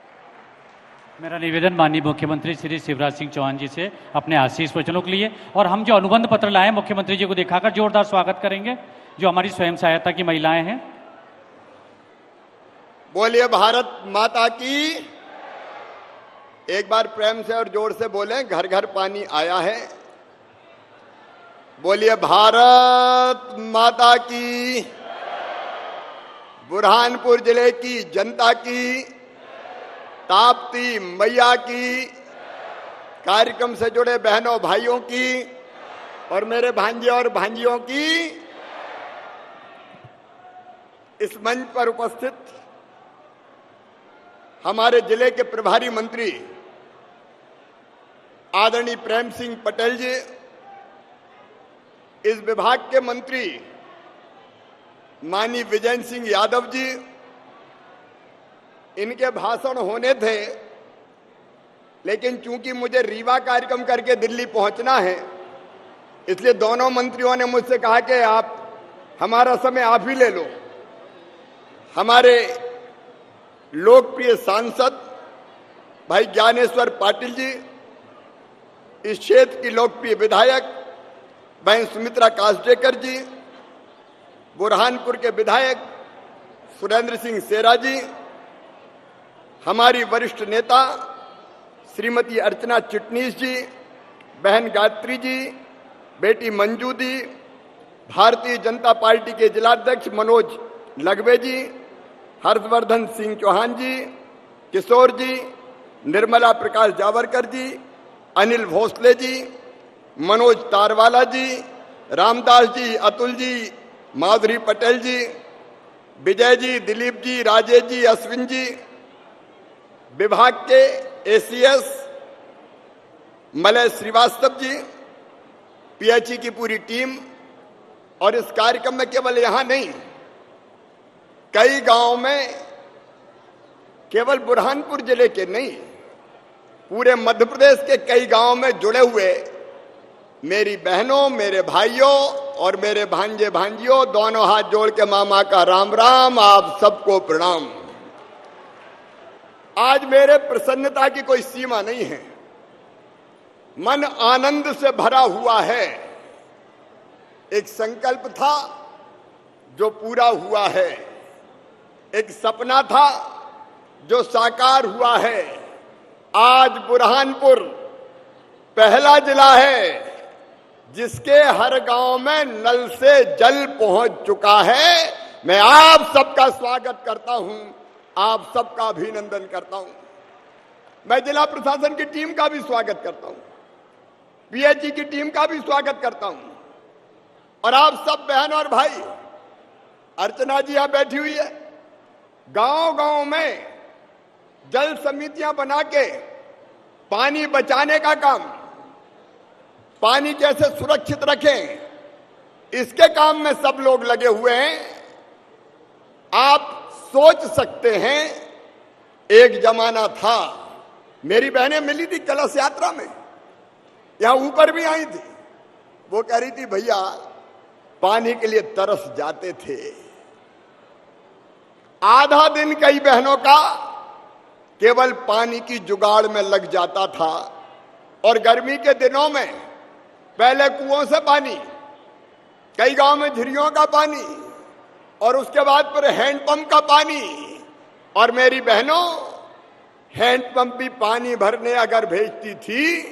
मेरा निवेदन माननीय मुख्यमंत्री श्री शिवराज सिंह चौहान जी से अपने आशीष वचनों के लिए, और हम जो अनुबंध पत्र लाए मुख्यमंत्री जी को दिखाकर जोरदार स्वागत करेंगे, जो हमारी स्वयं सहायता की महिलाएं हैं। बोलिए भारत माता की। एक बार प्रेम से और जोर से बोलें, घर घर पानी आया है। बोलिए भारत माता की। बुरहानपुर जिले की जनता की, ताप्ती मैया की, कार्यक्रम से जुड़े बहनों भाइयों की और मेरे भांजे और भांजियों की, इस मंच पर उपस्थित हमारे जिले के प्रभारी मंत्री आदरणीय प्रेम सिंह पटेल जी, इस विभाग के मंत्री माननीय विजय सिंह यादव जी, इनके भाषण होने थे, लेकिन चूंकि मुझे रीवा कार्यक्रम करके दिल्ली पहुंचना है, इसलिए दोनों मंत्रियों ने मुझसे कहा कि आप हमारा समय आप ही ले लो। हमारे लोकप्रिय सांसद भाई ज्ञानेश्वर पाटिल जी, इस क्षेत्र की लोकप्रिय विधायक बहन सुमित्रा कासडेकर जी, बुरहानपुर के विधायक सुरेंद्र सिंह सेरा जी, हमारी वरिष्ठ नेता श्रीमती अर्चना चिटनीस जी, बहन गायत्री जी, बेटी मंजू दी, भारतीय जनता पार्टी के जिलाध्यक्ष मनोज लगवे जी, हर्षवर्धन सिंह चौहान जी, किशोर जी, निर्मला प्रकाश जावरकर जी, अनिल भोसले जी, मनोज तारवाला जी, रामदास जी, अतुल जी, माधुरी पटेल जी, विजय जी, दिलीप जी, राजेश जी, अश्विन जी, विभाग के ACS Malay Srivastava ji, PHE की पूरी टीम, और इस कार्यक्रम में केवल यहां नहीं, कई गांवों में, केवल बुरहानपुर जिले के नहीं, पूरे मध्य प्रदेश के कई गांवों में जुड़े हुए मेरी बहनों, मेरे भाइयों और मेरे भांजे भांजियों, दोनों हाथ जोड़ के मामा का राम राम, आप सबको प्रणाम। आज मेरे प्रसन्नता की कोई सीमा नहीं है, मन आनंद से भरा हुआ है। एक संकल्प था जो पूरा हुआ है, एक सपना था जो साकार हुआ है। आज बुरहानपुर पहला जिला है जिसके हर गांव में नल से जल पहुंच चुका है। मैं आप सबका स्वागत करता हूं, आप सबका अभिनंदन करता हूं। मैं जिला प्रशासन की टीम का भी स्वागत करता हूं, पीएचई की टीम का भी स्वागत करता हूं, और आप सब बहन और भाई, अर्चना जी यहां बैठी हुई है, गांव गांव में जल समितियां बना के पानी बचाने का काम, पानी कैसे सुरक्षित रखें, इसके काम में सब लोग लगे हुए हैं। आप सोच सकते हैं, एक जमाना था, मेरी बहनें मिली थी कलश यात्रा में, यहां ऊपर भी आई थी, वो कह रही थी भैया पानी के लिए तरस जाते थे, आधा दिन कई बहनों का केवल पानी की जुगाड़ में लग जाता था। और गर्मी के दिनों में पहले कुओं से पानी, कई गांव में झिरियों का पानी, और उसके बाद फिर हैंडपंप का पानी। और मेरी बहनों, हैंडपंप भी पानी भरने अगर भेजती थी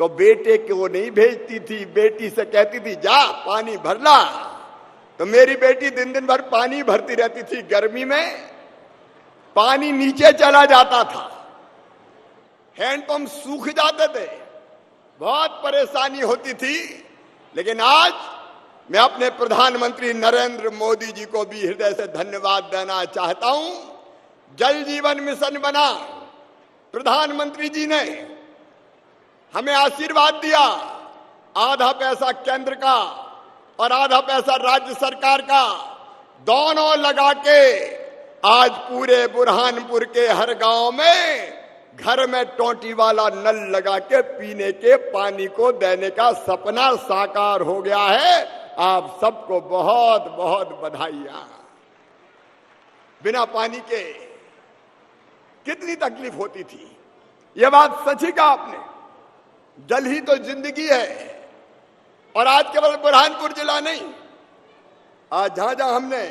तो बेटे को नहीं भेजती थी, बेटी से कहती थी जा पानी भर ला। तो मेरी बेटी दिन दिन भर पानी भरती रहती थी। गर्मी में पानी नीचे चला जाता था, हैंडपंप सूख जाते थे, बहुत परेशानी होती थी। लेकिन आज मैं अपने प्रधानमंत्री नरेंद्र मोदी जी को भी हृदय से धन्यवाद देना चाहता हूं। जल जीवन मिशन बना, प्रधानमंत्री जी ने हमें आशीर्वाद दिया, आधा पैसा केंद्र का और आधा पैसा राज्य सरकार का, दोनों लगा के आज पूरे बुरहानपुर के हर गांव में घर में टोंटी वाला नल लगा के पीने के पानी को देने का सपना साकार हो गया है। आप सबको बहुत बहुत बधाइयां। बिना पानी के कितनी तकलीफ होती थी, यह बात सच ही कहा आपने। जल ही तो जिंदगी है। और आज केवल बुरहानपुर जिला नहीं, आज जहां जहां हमने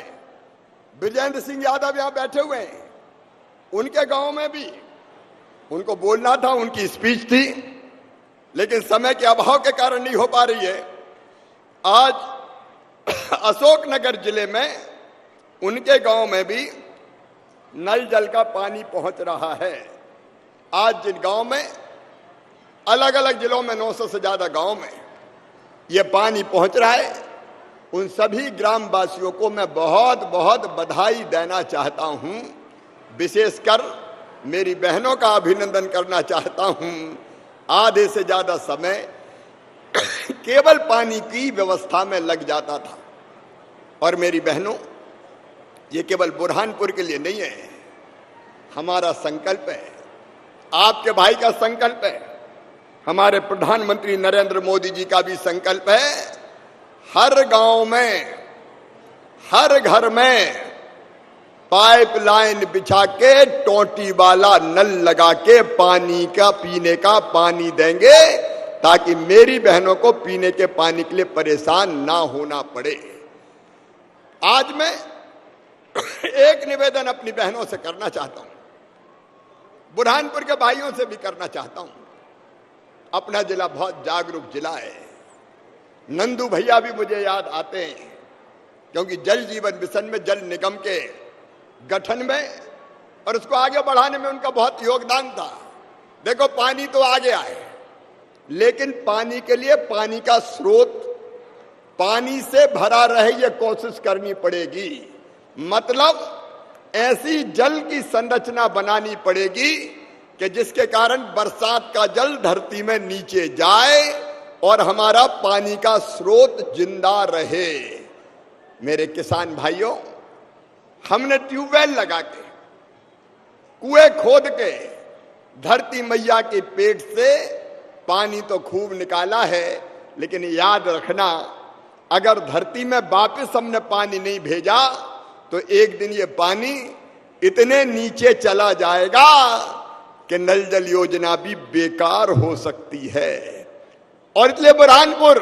विजेंद्र सिंह यादव यहां बैठे हुए हैं, उनके गांव में भी उनको बोलना था, उनकी स्पीच थी, लेकिन समय के अभाव के कारण नहीं हो पा रही है। आज अशोकनगर जिले में उनके गांव में भी नल जल का पानी पहुंच रहा है। आज जिन गांव में, अलग अलग जिलों में 900 से ज्यादा गांव में ये पानी पहुंच रहा है, उन सभी ग्रामवासियों को मैं बहुत बहुत बधाई देना चाहता हूं। विशेषकर मेरी बहनों का अभिनंदन करना चाहता हूं। आधे से ज्यादा समय केवल पानी की व्यवस्था में लग जाता था। और मेरी बहनों, ये केवल बुरहानपुर के लिए नहीं है, हमारा संकल्प है, आपके भाई का संकल्प है, हमारे प्रधानमंत्री नरेंद्र मोदी जी का भी संकल्प है। हर गांव में, हर घर में पाइपलाइन बिछा के टोंटी वाला नल लगा के पानी का, पीने का पानी देंगे, ताकि मेरी बहनों को पीने के पानी के लिए परेशान ना होना पड़े। आज मैं एक निवेदन अपनी बहनों से करना चाहता हूं, बुरहानपुर के भाइयों से भी करना चाहता हूं। अपना जिला बहुत जागरूक जिला है। नंदू भैया भी मुझे याद आते हैं, क्योंकि जल जीवन मिशन में, जल निगम के गठन में और उसको आगे बढ़ाने में उनका बहुत योगदान था। देखो, पानी तो आ गया है, लेकिन पानी के लिए पानी का स्रोत पानी से भरा रहे, ये कोशिश करनी पड़ेगी। मतलब ऐसी जल की संरचना बनानी पड़ेगी कि जिसके कारण बरसात का जल धरती में नीचे जाए और हमारा पानी का स्रोत जिंदा रहे। मेरे किसान भाइयों, हमने ट्यूबवेल लगा के, कुएं खोद के धरती मैया के पेट से पानी तो खूब निकाला है, लेकिन याद रखना, अगर धरती में वापस हमने पानी नहीं भेजा तो एक दिन ये पानी इतने नीचे चला जाएगा कि नल जल योजना भी बेकार हो सकती है। और इसलिए बुरहानपुर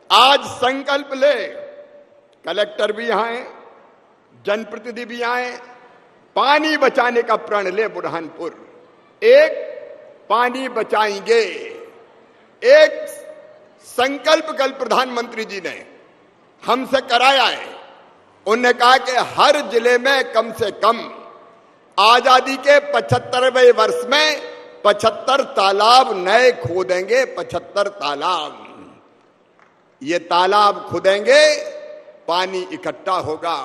आज संकल्प ले, कलेक्टर भी यहां है, जनप्रतिनिधि भी आए, पानी बचाने का प्रण ले बुरहानपुर। एक पानी बचाएंगे, एक संकल्प कल प्रधानमंत्री जी ने हमसे कराया है। उन्होंने कहा कि हर जिले में कम से कम आजादी के 75वें वर्ष में 75 तालाब नए खोदेंगे। 75 तालाब, ये तालाब खोदेंगे, पानी इकट्ठा होगा,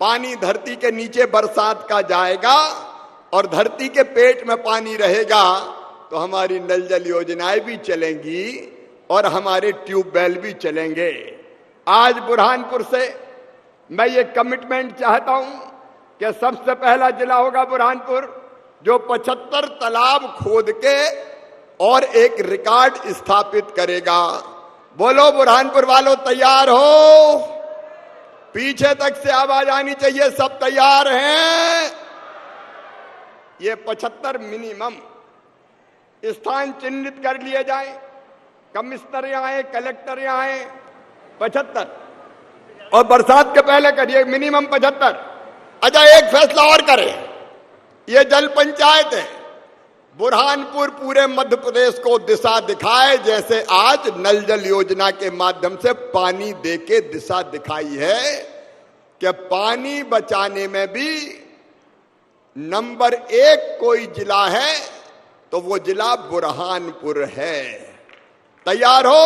पानी धरती के नीचे बरसात का जाएगा और धरती के पेट में पानी रहेगा, तो हमारी नल जल योजनाएं भी चलेंगी और हमारे ट्यूबवेल भी चलेंगे। आज बुरहानपुर से मैं ये कमिटमेंट चाहता हूं कि सबसे पहला जिला होगा बुरहानपुर जो 75 तालाब खोद के और एक रिकॉर्ड स्थापित करेगा। बोलो बुरहानपुर वालों, तैयार हो? पीछे तक से आवाज आनी चाहिए, सब तैयार हैं? ये 75 मिनिमम स्थान चिन्हित कर लिए जाएं, कमिश्नर यहाँ आए, कलेक्टर यहाँ आए, 75 और बरसात के पहले करिए मिनिमम 75। अच्छा एक फैसला और करें, ये जल पंचायत है, बुरहानपुर पूरे मध्य प्रदेश को दिशा दिखाए, जैसे आज नल जल योजना के माध्यम से पानी देके दिशा दिखाई है कि पानी बचाने में भी नंबर 1 कोई जिला है तो वो जिला बुरहानपुर है। तैयार हो?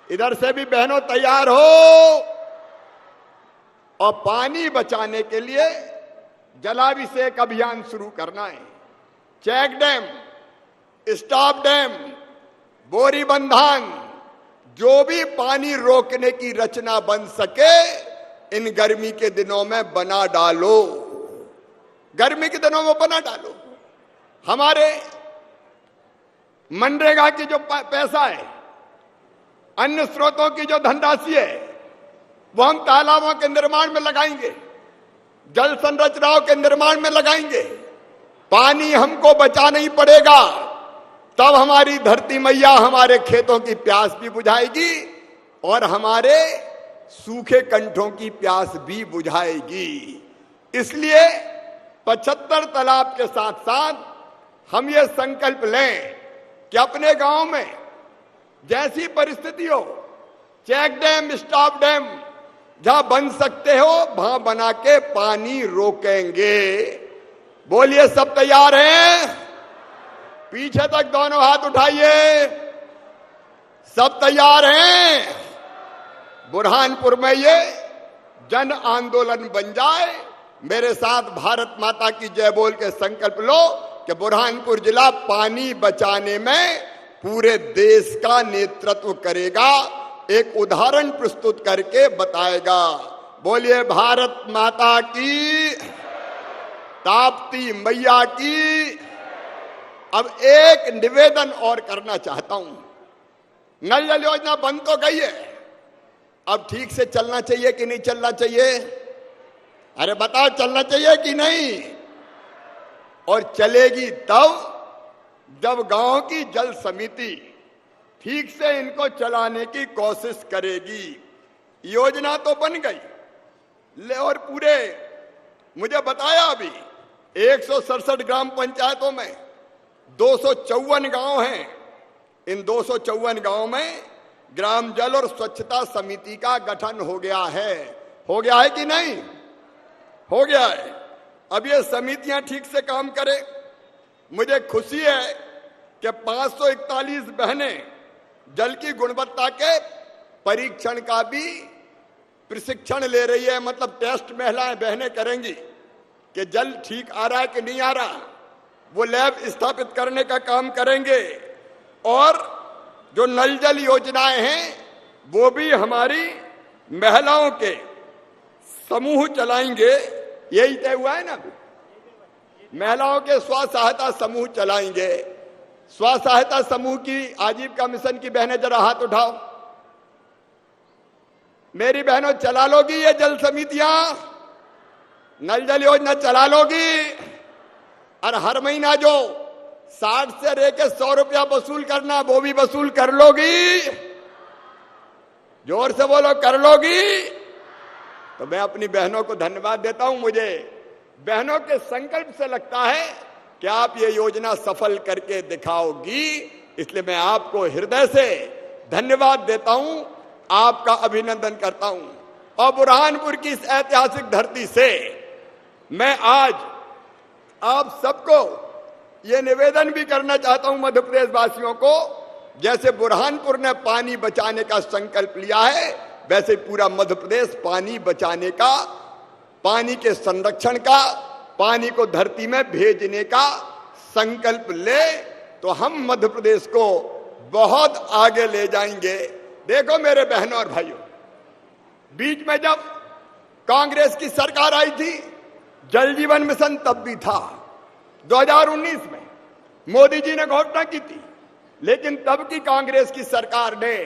इधर से भी बहनों तैयार हो? और पानी बचाने के लिए जलाभिषेक अभियान शुरू करना है। चेक डैम, स्टॉप डैम, बोरी बंधान, जो भी पानी रोकने की रचना बन सके इन गर्मी के दिनों में बना डालो, गर्मी के दिनों में बना डालो। हमारे मनरेगा की जो पैसा है, अन्य स्रोतों की जो धनराशि है, वो हम तालाबों के निर्माण में लगाएंगे, जल संरचनाओं के निर्माण में लगाएंगे। पानी हमको बचाना ही पड़ेगा, तब हमारी धरती मैया हमारे खेतों की प्यास भी बुझाएगी और हमारे सूखे कंठों की प्यास भी बुझाएगी। इसलिए 75 तालाब के साथ साथ हम ये संकल्प लें कि अपने गांव में जैसी परिस्थिति हो, चेक डैम, स्टॉप डैम जहां बन सकते हो वहां बना के पानी रोकेंगे। बोलिए सब तैयार हैं? पीछे तक दोनों हाथ उठाइए। सब तैयार हैं? बुरहानपुर में ये जन आंदोलन बन जाए। मेरे साथ भारत माता की जय बोल के संकल्प लो कि बुरहानपुर जिला पानी बचाने में पूरे देश का नेतृत्व करेगा, एक उदाहरण प्रस्तुत करके बताएगा। बोलिए भारत माता की, ताप्ती मैया की। अब एक निवेदन और करना चाहता हूं। नल जल योजना बन तो गई है, अब ठीक से चलना चाहिए कि नहीं चलना चाहिए? अरे बताओ, चलना चाहिए कि नहीं? और चलेगी तब जब गांव की जल समिति ठीक से इनको चलाने की कोशिश करेगी। योजना तो बन गई और पूरे मुझे बताया अभी 167 ग्राम पंचायतों में 254 गांव हैं। इन 254 गांव में ग्राम जल और स्वच्छता समिति का गठन हो गया है। हो गया है कि नहीं? हो गया है। अब ये समितियां ठीक से काम करें। मुझे खुशी है कि 541 बहनें जल की गुणवत्ता के परीक्षण का भी प्रशिक्षण ले रही है। मतलब टेस्ट महिलाएं बहनें करेंगी कि जल ठीक आ रहा है कि नहीं आ रहा। वो लैब स्थापित करने का काम करेंगे और जो नल जल योजनाएं हैं वो भी हमारी महिलाओं के समूह चलाएंगे। यही तय हुआ है ना, महिलाओं के स्व सहायता समूह चलाएंगे। स्व सहायता समूह की आजीविका मिशन की बहनें जरा हाथ उठाओ। मेरी बहनों, चला लोगी ये जल समितियां? नल जल योजना चला लोगी? और हर महीना जो 60 से लेकर 100 रुपया वसूल करना वो भी वसूल कर लोगी? जोर से बोलो, कर लोगी? तो मैं अपनी बहनों को धन्यवाद देता हूं। मुझे बहनों के संकल्प से लगता है कि आप ये योजना सफल करके दिखाओगी, इसलिए मैं आपको हृदय से धन्यवाद देता हूं, आपका अभिनंदन करता हूं। और बुरहानपुर की इस ऐतिहासिक धरती से मैं आज आप सबको ये निवेदन भी करना चाहता हूं, मध्य प्रदेश वासियों को, जैसे बुरहानपुर ने पानी बचाने का संकल्प लिया है वैसे पूरा मध्य प्रदेश पानी बचाने का, पानी के संरक्षण का, पानी को धरती में भेजने का संकल्प ले तो हम मध्य प्रदेश को बहुत आगे ले जाएंगे। देखो मेरे बहनों और भाइयों, बीच में जब कांग्रेस की सरकार आई थी, जल जीवन मिशन तब भी था। 2019 में मोदी जी ने घोषणा की थी, लेकिन तब की कांग्रेस की सरकार ने,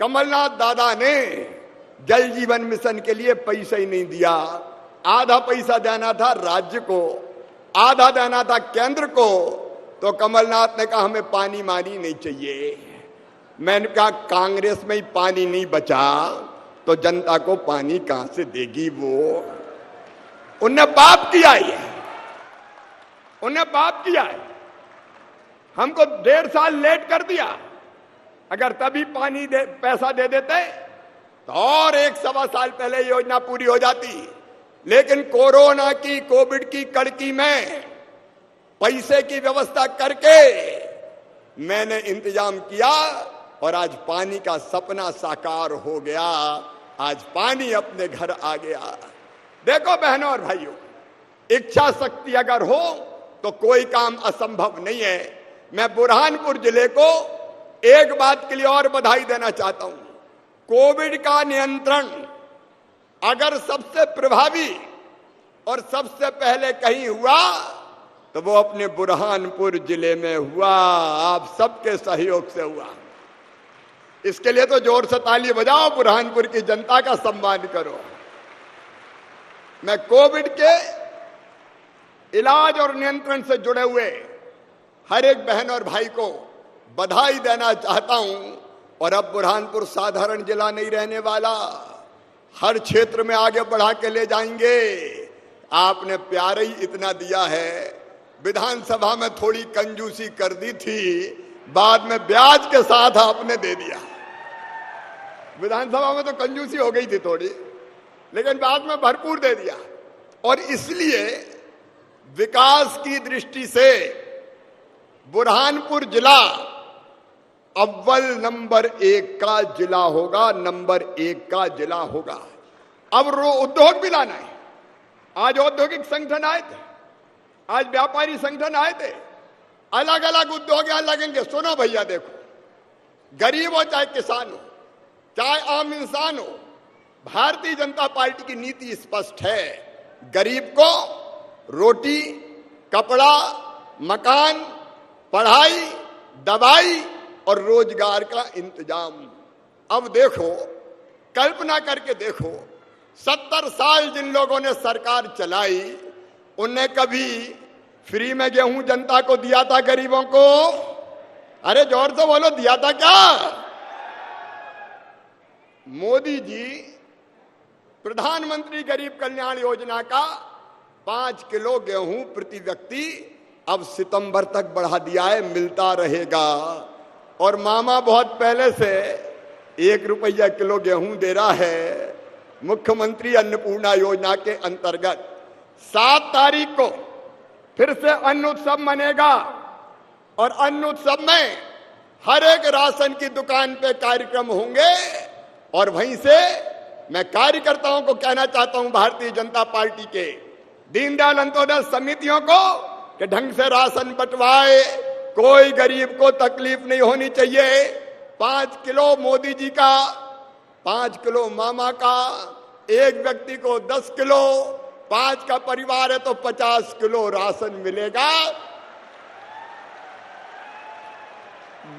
कमलनाथ दादा ने जल जीवन मिशन के लिए पैसा ही नहीं दिया। आधा पैसा देना था राज्य को, आधा देना था केंद्र को। तो कमलनाथ ने कहा हमें पानी मानी नहीं चाहिए। मैंने कहा कांग्रेस में ही पानी नहीं बचा तो जनता को पानी कहां से देगी वो। उनने पाप किया है, उनने पाप किया है। हमको 1.5 साल लेट कर दिया। अगर तभी पैसा दे देते तो और 1-1.25 साल पहले योजना पूरी हो जाती। लेकिन कोरोना की, कोविड की कड़की में पैसे की व्यवस्था करके मैंने इंतजाम किया और आज पानी का सपना साकार हो गया। आज पानी अपने घर आ गया। देखो बहनों और भाइयों, इच्छा शक्ति अगर हो तो कोई काम असंभव नहीं है। मैं बुरहानपुर जिले को एक बात के लिए और बधाई देना चाहता हूं। कोविड का नियंत्रण अगर सबसे प्रभावी और सबसे पहले कहीं हुआ तो वो अपने बुरहानपुर जिले में हुआ। आप सबके सहयोग से हुआ। इसके लिए तो जोर से ताली बजाओ, बुरहानपुर की जनता का सम्मान करो। मैं कोविड के इलाज और नियंत्रण से जुड़े हुए हर एक बहन और भाई को बधाई देना चाहता हूं। और अब बुरहानपुर साधारण जिला नहीं रहने वाला, हर क्षेत्र में आगे बढ़ा के ले जाएंगे। आपने प्यार ही इतना दिया है। विधानसभा में थोड़ी कंजूसी कर दी थी, बाद में ब्याज के साथ आपने दे दिया। विधानसभा में तो कंजूसी हो गई थी थोड़ी, लेकिन बाद में भरपूर दे दिया। और इसलिए विकास की दृष्टि से बुरहानपुर जिला अव्वल नंबर 1 का जिला होगा, नंबर 1 का जिला होगा। अब उद्योग भी लाना है। आज औद्योगिक संगठन आए थे, आज व्यापारी संगठन आए थे। अलग अलग उद्योग यहां लगेंगे। सुनो भैया, देखो, गरीब हो चाहे किसान हो चाहे आम इंसान हो, भारतीय जनता पार्टी की नीति स्पष्ट है। गरीब को रोटी, कपड़ा, मकान, पढ़ाई, दवाई और रोजगार का इंतजाम। अब देखो, कल्पना करके देखो, 70 साल जिन लोगों ने सरकार चलाई, उनने कभी फ्री में गेहूं जनता को दिया था? गरीबों को? अरे जोर से बोलो, दिया था क्या? मोदी जी प्रधानमंत्री गरीब कल्याण योजना का 5 किलो गेहूं प्रति व्यक्ति अब सितंबर तक बढ़ा दिया है, मिलता रहेगा। और मामा बहुत पहले से 1 रुपया किलो गेहूं दे रहा है। मुख्यमंत्री अन्नपूर्णा योजना के अंतर्गत 7 तारीख को फिर से अन्न उत्सव मनेगा और अन्न उत्सव में हर एक राशन की दुकान पे कार्यक्रम होंगे। और वहीं से मैं कार्यकर्ताओं को कहना चाहता हूं, भारतीय जनता पार्टी के दीनदयाल अंत्योदय समितियों को, कि ढंग से राशन बंटवाए, कोई गरीब को तकलीफ नहीं होनी चाहिए। 5 किलो मोदी जी का, 5 किलो मामा का, एक व्यक्ति को 10 किलो, 5 का परिवार है तो 50 किलो राशन मिलेगा।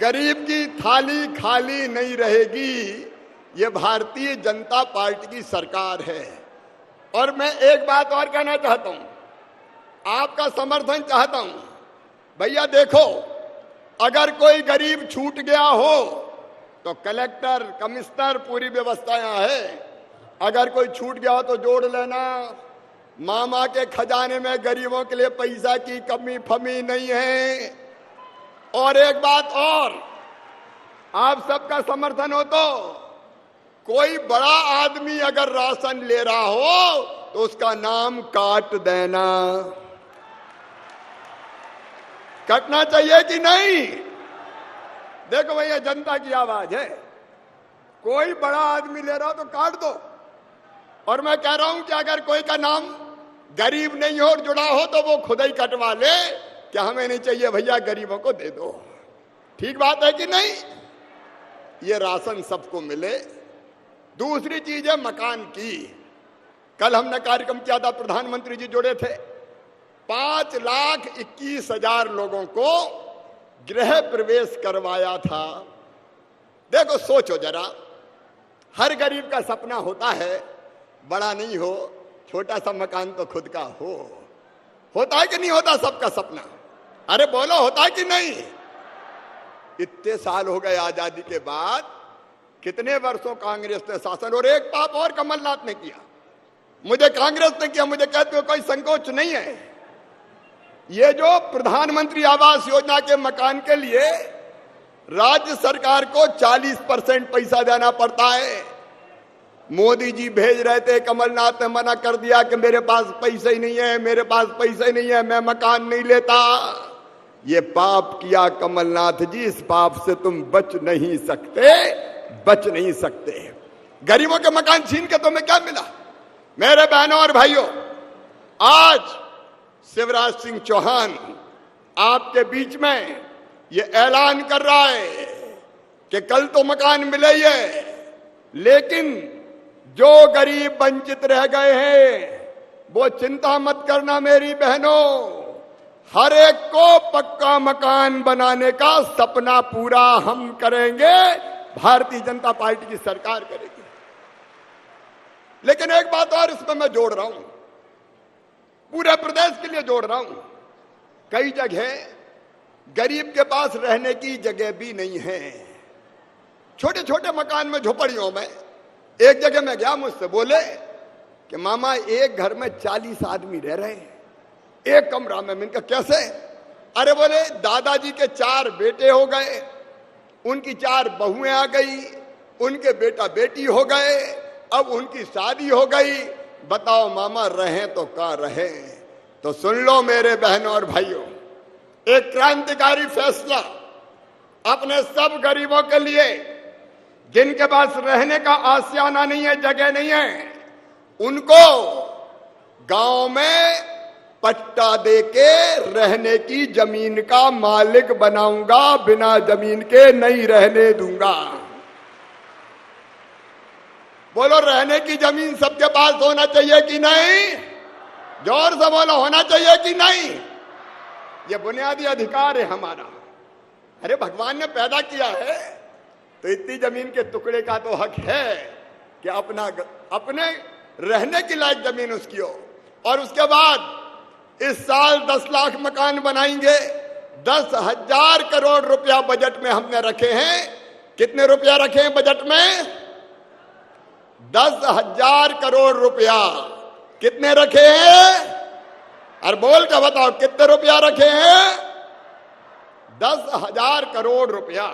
गरीब की थाली खाली नहीं रहेगी। ये भारतीय जनता पार्टी की सरकार है। और मैं एक बात और कहना चाहता हूं, आपका समर्थन चाहता हूं। भैया देखो, अगर कोई गरीब छूट गया हो तो कलेक्टर, कमिश्नर, पूरी व्यवस्था यहां है। अगर कोई छूट गया हो तो जोड़ लेना। मामा के खजाने में गरीबों के लिए पैसा की कमी फमी नहीं है। और एक बात और, आप सबका समर्थन हो तो कोई बड़ा आदमी अगर राशन ले रहा हो तो उसका नाम काट देना। कटना चाहिए कि नहीं? देखो भैया, जनता की आवाज है। कोई बड़ा आदमी ले रहा हो तो काट दो। और मैं कह रहा हूं कि अगर कोई का नाम गरीब नहीं हो और जुड़ा हो तो वो खुद ही कटवा ले, क्या हमें नहीं चाहिए भैया, गरीबों को दे दो। ठीक बात है कि नहीं? ये राशन सबको मिले। दूसरी चीज है मकान की। कल हमने कार्यक्रम किया था, प्रधानमंत्री जी जुड़े थे। 5,21,000 लोगों को गृह प्रवेश करवाया था। देखो सोचो जरा, हर गरीब का सपना होता है बड़ा नहीं हो, छोटा सा मकान तो खुद का हो। होता है कि नहीं होता सबका सपना? अरे बोलो, होता है कि नहीं? इतने साल हो गए आजादी के बाद, कितने वर्षों कांग्रेस ने शासन, और एक पाप और कमलनाथ ने किया, मुझे कांग्रेस ने किया, मुझे कहते हो कोई संकोच नहीं है। ये जो प्रधानमंत्री आवास योजना के मकान के लिए राज्य सरकार को 40% पैसा देना पड़ता है। मोदी जी भेज रहे थे, कमलनाथ ने मना कर दिया कि मेरे पास पैसे ही नहीं है, मेरे पास पैसे नहीं है, मैं मकान नहीं लेता। ये पाप किया कमलनाथ जी, इस पाप से तुम बच नहीं सकते, बच नहीं सकते। गरीबों के मकान छीन के तुम्हें क्या मिला? मेरे बहनों और भाइयों, आज शिवराज सिंह चौहान आपके बीच में ये ऐलान कर रहा है कि कल तो मकान मिले ही है, लेकिन जो गरीब वंचित रह गए हैं वो चिंता मत करना मेरी बहनों, हर एक को पक्का मकान बनाने का सपना पूरा हम करेंगे, भारतीय जनता पार्टी की सरकार करेगी। लेकिन एक बात और इसमें मैं जोड़ रहा हूं, पूरे प्रदेश के लिए जोड़ रहा हूं। कई जगह गरीब के पास रहने की जगह भी नहीं है, छोटे छोटे मकान में, झोपड़ियों में। एक जगह मैं गया, मुझसे बोले कि मामा एक घर में 40 आदमी रह रहे हैं एक कमरा में। मैंने कहा कैसे? अरे बोले दादाजी के 4 बेटे हो गए, उनकी 4 बहुएं आ गई, उनके बेटा बेटी हो गए, अब उनकी शादी हो गई। बताओ मामा रहें तो क्या रहें? तो सुन लो मेरे बहनों और भाइयों, एक क्रांतिकारी फैसला अपने सब गरीबों के लिए, जिनके पास रहने का आशियाना नहीं है, जगह नहीं है, उनको गांव में पट्टा देके रहने की जमीन का मालिक बनाऊंगा, बिना जमीन के नहीं रहने दूंगा। बोलो, रहने की जमीन सबके पास होना चाहिए कि नहीं? जोर से बोलो, होना चाहिए कि नहीं? ये बुनियादी अधिकार है हमारा। अरे भगवान ने पैदा किया है तो इतनी जमीन के टुकड़े का तो हक है कि अपने रहने की लायक जमीन उसकी हो। और उसके बाद इस साल 10 लाख मकान बनाएंगे, 10,000 करोड़ रुपया बजट में हमने रखे हैं। कितने रुपया रखे हैं बजट में? 10,000 करोड़ रुपया। कितने रखे हैं? और बोल के बताओ कितने रुपया रखे हैं? 10,000 करोड़ रुपया।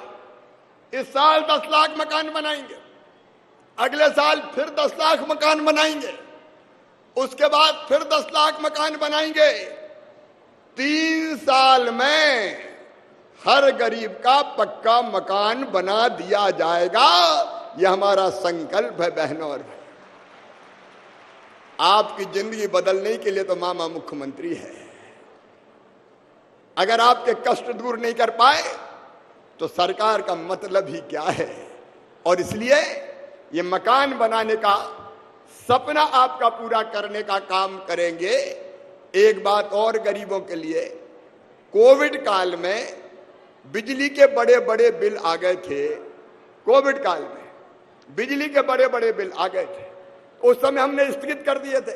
इस साल 10 लाख मकान बनाएंगे, अगले साल फिर 10 लाख मकान बनाएंगे, उसके बाद फिर 10 लाख मकान बनाएंगे। 3 साल में हर गरीब का पक्का मकान बना दिया जाएगा। यह हमारा संकल्प है बहनों और भाई। आपकी जिंदगी बदलने के लिए तो मामा मुख्यमंत्री है। अगर आपके कष्ट दूर नहीं कर पाए तो सरकार का मतलब ही क्या है? और इसलिए ये मकान बनाने का सपना आपका पूरा करने का काम करेंगे। एक बात और गरीबों के लिए, कोविड काल में बिजली के बड़े बड़े बिल आ गए थे। कोविड काल में बिजली के बड़े बड़े बिल आ गए थे, उस समय हमने स्थगित कर दिए थे,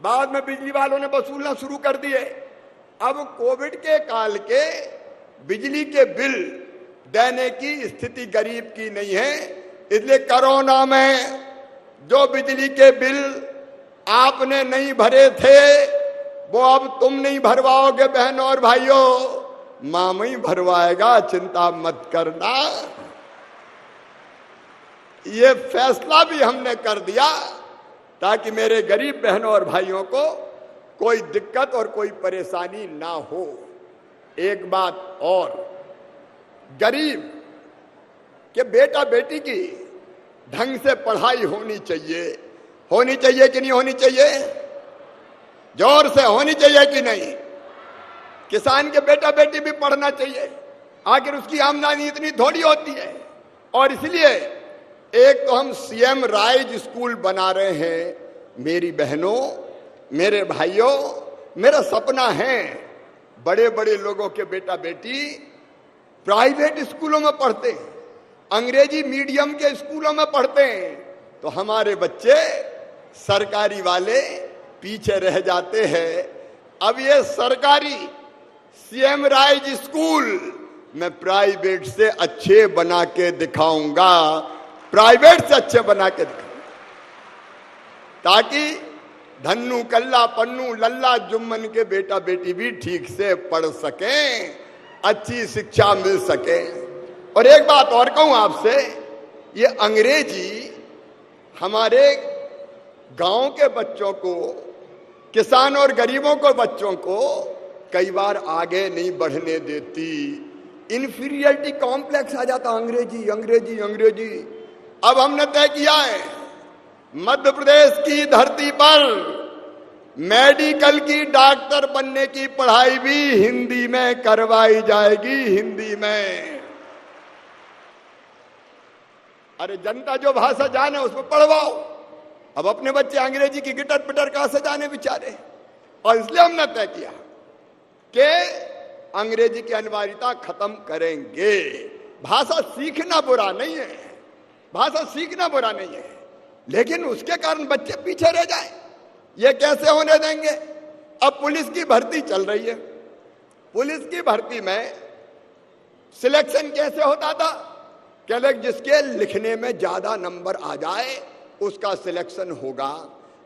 बाद में बिजली वालों ने वसूलना शुरू कर दिए। अब कोविड के काल के बिजली के बिल देने की स्थिति गरीब की नहीं है, इसलिए कोरोना में जो बिजली के बिल आपने नहीं भरे थे वो अब तुम नहीं भरवाओगे बहनों और भाइयों, मामा ही भरवाएगा, चिंता मत करना। ये फैसला भी हमने कर दिया ताकि मेरे गरीब बहनों और भाइयों को कोई दिक्कत और कोई परेशानी ना हो। एक बात और, गरीब के बेटा बेटी की ढंग से पढ़ाई होनी चाहिए। होनी चाहिए कि नहीं होनी चाहिए? जोर से होनी चाहिए कि नहीं? किसान के बेटा बेटी भी पढ़ना चाहिए, आखिर उसकी आमदनी इतनी थोड़ी होती है। और इसलिए एक तो हम सीएम राइज स्कूल बना रहे हैं। मेरी बहनों, मेरे भाइयों, मेरा सपना है बड़े बड़े लोगों के बेटा बेटी प्राइवेट स्कूलों में पढ़ते हैं, अंग्रेजी मीडियम के स्कूलों में पढ़ते हैं तो हमारे बच्चे सरकारी वाले पीछे रह जाते हैं। अब ये सरकारी सीएम राइज स्कूल मैं प्राइवेट से अच्छे बना के दिखाऊंगा, प्राइवेट से अच्छे बना के दिखाऊंगा, ताकि धन्नू कल्ला पन्नू लल्ला जुम्मन के बेटा बेटी भी ठीक से पढ़ सकें, अच्छी शिक्षा मिल सके। और एक बात और कहूं आपसे, ये अंग्रेजी हमारे गांव के बच्चों को, किसान और गरीबों को बच्चों को कई बार आगे नहीं बढ़ने देती। इंफीरियरिटी कॉम्प्लेक्स आ जाता, अंग्रेजी अंग्रेजी अंग्रेजी। अब हमने तय किया है मध्य प्रदेश की धरती पर मेडिकल की डॉक्टर बनने की पढ़ाई भी हिंदी में करवाई जाएगी, हिंदी में। अरे जनता जो भाषा जाने उसमें पढ़वाओ। अब अपने बच्चे अंग्रेजी की गिटर पिटर कहां से जाने बेचारे। और इसलिए हमने तय किया कि अंग्रेजी की अनिवार्यता खत्म करेंगे। भाषा सीखना बुरा नहीं है, भाषा सीखना बुरा नहीं है, लेकिन उसके कारण बच्चे पीछे रह जाएं, ये कैसे होने देंगे। अब पुलिस की भर्ती चल रही है, पुलिस की भर्ती में सिलेक्शन कैसे होता था, कहले जिसके लिखने में ज्यादा नंबर आ जाए उसका सिलेक्शन होगा।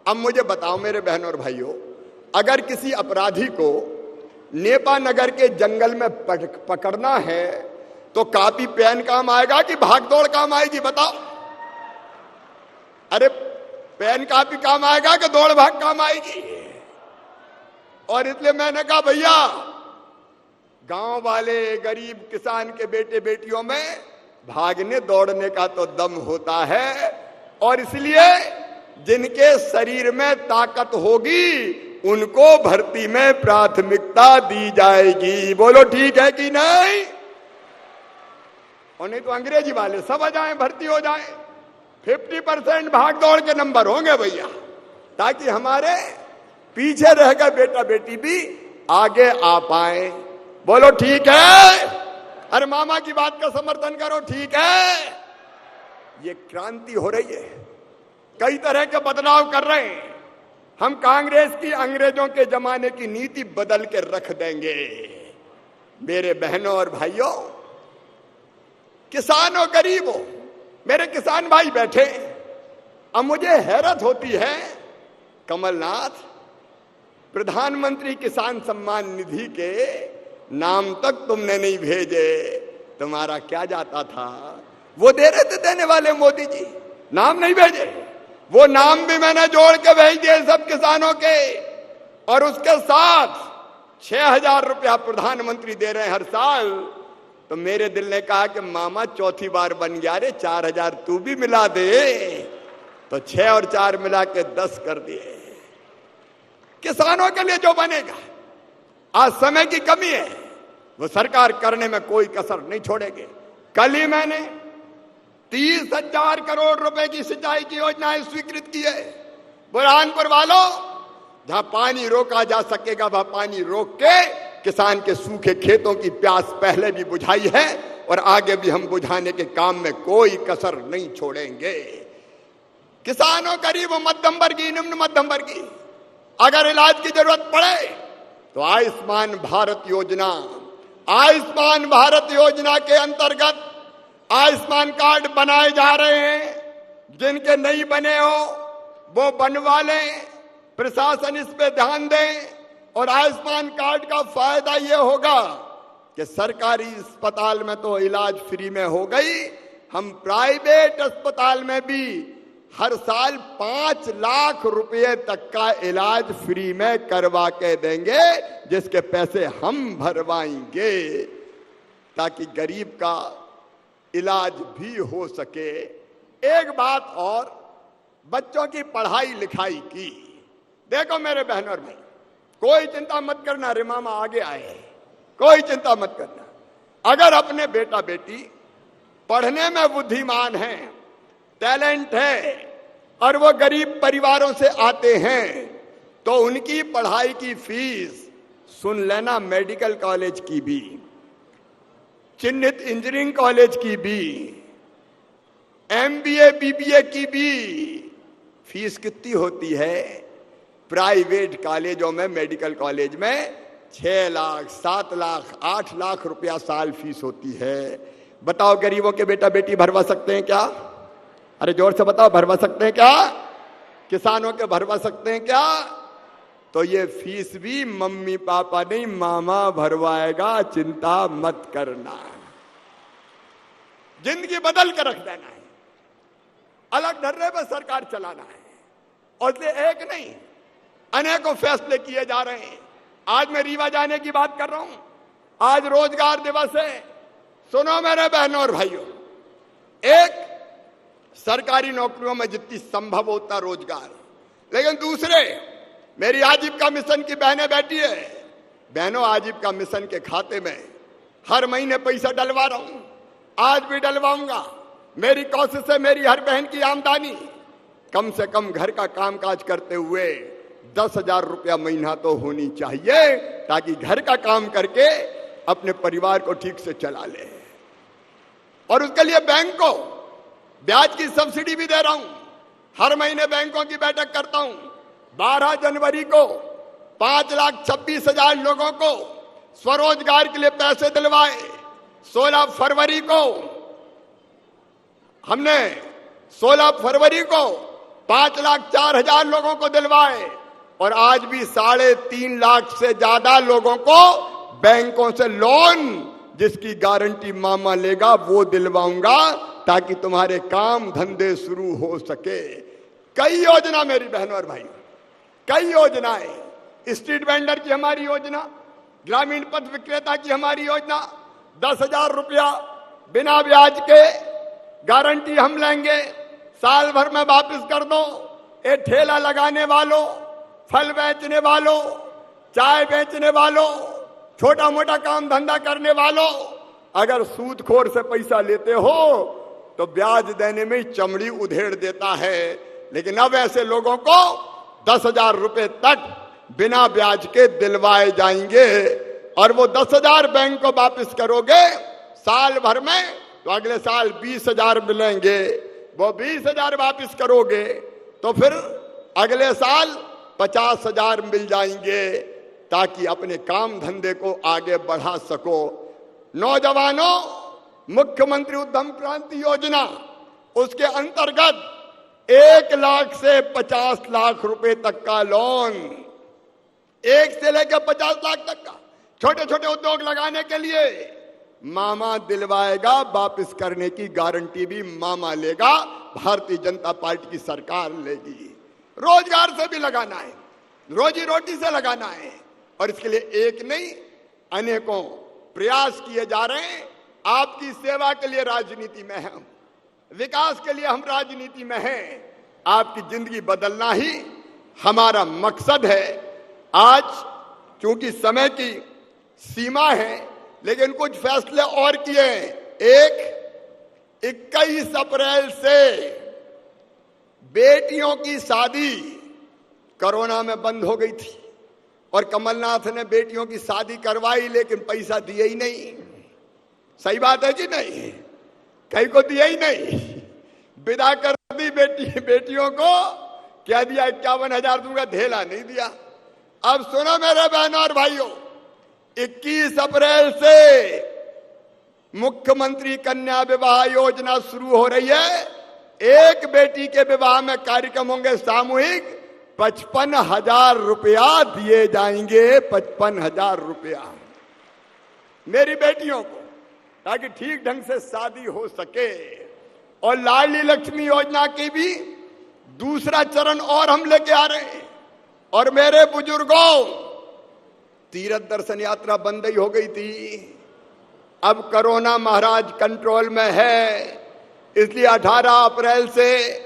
अब मुझे बताओ मेरे बहनों और भाइयों, अगर किसी अपराधी को नेपा नगर के जंगल में पकड़ना है तो कॉपी पेन काम आएगा कि भागदौड़ काम आएगी, बताओ। अरे पेन कॉपी काम आएगा कि दौड़ भाग काम आएगी। और इसलिए मैंने कहा भैया, गांव वाले गरीब किसान के बेटे बेटियों में भागने दौड़ने का तो दम होता है, और इसलिए जिनके शरीर में ताकत होगी उनको भर्ती में प्राथमिकता दी जाएगी। बोलो ठीक है कि नहीं। और नहीं तो अंग्रेजी वाले सब आ जाएं, भर्ती हो जाएं। 50% भाग दौड़ के नंबर होंगे भैया, ताकि हमारे पीछे रह गए बेटा बेटी भी आगे आ पाए। बोलो ठीक है। अरे मामा की बात का समर्थन करो, ठीक है। ये क्रांति हो रही है, कई तरह के बदलाव कर रहे हैं हम। कांग्रेस की अंग्रेजों के जमाने की नीति बदल के रख देंगे। मेरे बहनों और भाइयों, किसानों गरीबों, मेरे किसान भाई बैठे। अब मुझे हैरत होती है, कमलनाथ प्रधानमंत्री किसान सम्मान निधि के नाम तक तुमने नहीं भेजे, तुम्हारा क्या जाता था। वो दे रहे थे देने वाले मोदी जी, नाम नहीं भेजे। वो नाम भी मैंने जोड़ के भेज दिए सब किसानों के। और उसके साथ 6,000 रुपया प्रधानमंत्री दे रहे हैं हर साल। तो मेरे दिल ने कहा कि मामा चौथी बार बन गया रे, 4,000 तू भी मिला दे। तो 6 और 4 मिला के 10 कर दिए किसानों के लिए जो बनेगा। आज समय की कमी है, वो सरकार करने में कोई कसर नहीं छोड़ेगी। कल ही मैंने 30,000 करोड़ रुपए की सिंचाई की योजनाएं स्वीकृत की है। बुरहानपुर वालों, जहां पानी रोका जा सकेगा वहां पानी रोक के किसान के सूखे खेतों की प्यास पहले भी बुझाई है और आगे भी हम बुझाने के काम में कोई कसर नहीं छोड़ेंगे। किसानों, गरीब, मध्यम वर्गीय, निम्न मध्यम वर्गीय अगर इलाज की जरूरत पड़े तो आयुष्मान भारत योजना, आयुष्मान भारत योजना के अंतर्गत आयुष्मान कार्ड बनाए जा रहे हैं। जिनके नहीं बने हो वो बनवा लें, प्रशासन इस पे ध्यान दें। और आयुष्मान कार्ड का फायदा ये होगा कि सरकारी अस्पताल में तो इलाज फ्री में हो गई, हम प्राइवेट अस्पताल में भी हर साल 5 लाख रुपए तक का इलाज फ्री में करवा के देंगे, जिसके पैसे हम भरवाएंगे ताकि गरीब का इलाज भी हो सके। एक बात और, बच्चों की पढ़ाई लिखाई की, देखो मेरे बहनों और भाई, कोई चिंता मत करना, रे मामा आगे आए, कोई चिंता मत करना। अगर अपने बेटा बेटी पढ़ने में बुद्धिमान हैं, टैलेंट है और वो गरीब परिवारों से आते हैं तो उनकी पढ़ाई की फीस, सुन लेना, मेडिकल कॉलेज की भी, चिन्हित इंजीनियरिंग कॉलेज की भी, MBA BBA की भी फीस कितनी होती है? प्राइवेट कॉलेजों में, मेडिकल कॉलेज में 6 लाख, 7 लाख, 8 लाख रुपया साल फीस होती है। बताओ गरीबों के बेटा बेटी भरवा सकते हैं क्या? अरे जोर से बताओ, भरवा सकते हैं क्या? किसानों के भरवा सकते हैं क्या? तो ये फीस भी मम्मी पापा नहीं, मामा भरवाएगा, चिंता मत करना। जिंदगी बदल के रख देना है, अलग ढर्रे पर सरकार चलाना है। और इसलिए एक नहीं, अनेकों फैसले किए जा रहे हैं। आज मैं रीवा जाने की बात कर रहा हूं। आज रोजगार दिवस है। सुनो मेरे बहनों और भाइयों, एक, सरकारी नौकरियों में जितनी संभव होता रोजगार, लेकिन दूसरे, मेरी आजीविका मिशन की बहनें बैठी है। बहनों, आजीविका मिशन के खाते में हर महीने पैसा डलवा रहा हूं, आज भी डलवाऊंगा। मेरी कोशिश है, मेरी हर बहन की आमदनी कम से कम घर का कामकाज करते हुए 10,000 रुपया महीना तो होनी चाहिए, ताकि घर का काम करके अपने परिवार को ठीक से चला ले। और उसके लिए बैंक को ब्याज की सब्सिडी भी दे रहा हूं। हर महीने बैंकों की बैठक करता हूं। 12 जनवरी को 5,26,000 लोगों को स्वरोजगार के लिए पैसे दिलवाए। 16 फरवरी को हमने 5,04,000 लोगों को दिलवाए। और आज भी 3.5 लाख से ज्यादा लोगों को बैंकों से लोन, जिसकी गारंटी मामा लेगा, वो दिलवाऊंगा, ताकि तुम्हारे काम धंधे शुरू हो सके। कई योजना मेरी बहनों और भाइयों, कई योजनाएं। स्ट्रीट वेंडर की हमारी योजना, ग्रामीण पथ विक्रेता की हमारी योजना, 10,000 रुपया बिना ब्याज के गारंटी हम लेंगे, साल भर में वापस कर दो। ये ठेला लगाने वालों, फल बेचने वालों, चाय बेचने वालों, छोटा मोटा काम धंधा करने वालों, अगर सूदखोर से पैसा लेते हो तो ब्याज देने में चमड़ी उधेड़ देता है। लेकिन अब ऐसे लोगों को 10,000 रुपए तक बिना ब्याज के दिलवाए जाएंगे। और वो 10,000 बैंक को वापस करोगे साल भर में, तो अगले साल 20,000 मिलेंगे। वो 20,000 वापस करोगे तो फिर अगले साल 50,000 मिल जाएंगे, ताकि अपने काम धंधे को आगे बढ़ा सको। नौजवानों, मुख्यमंत्री उद्यम क्रांति योजना, उसके अंतर्गत 1 लाख से 50 लाख रुपए तक का लोन, 1 से लेकर 50 लाख तक का, छोटे छोटे उद्योग लगाने के लिए मामा दिलवाएगा। वापस करने की गारंटी भी मामा लेगा, भारतीय जनता पार्टी की सरकार लेगी। रोजगार से भी लगाना है, रोजी रोटी से लगाना है। और इसके लिए एक नहीं, अनेकों प्रयास किए जा रहे हैं। आपकी सेवा के लिए राजनीति में हम, विकास के लिए हम राजनीति में हैं। आपकी जिंदगी बदलना ही हमारा मकसद है। आज चूंकि समय की सीमा है, लेकिन कुछ फैसले और किए हैं। एक, 21 अप्रैल से बेटियों की शादी कोरोना में बंद हो गई थी, और कमलनाथ ने बेटियों की शादी करवाई, लेकिन पैसा दिए ही नहीं। सही बात है जी? नहीं, कहीं को दिया ही नहीं, विदा कर दी बेटियों को। क्या दिया? 51,000 दूंगा, धेला नहीं दिया। अब सुनो मेरे बहनों और भाइयों, 21 अप्रैल से मुख्यमंत्री कन्या विवाह योजना शुरू हो रही है। एक बेटी के विवाह में कार्यक्रम होंगे सामूहिक, 55,000 रुपया दिए जाएंगे। 55,000 रुपया मेरी बेटियों को, ताकि ठीक ढंग से शादी हो सके। और लाडली लक्ष्मी योजना की भी दूसरा चरण और हम लेके आ रहे हैं। और मेरे बुजुर्गों, तीर्थ दर्शन यात्रा बंद ही हो गई थी, अब कोरोना महाराज कंट्रोल में है, इसलिए 18 अप्रैल से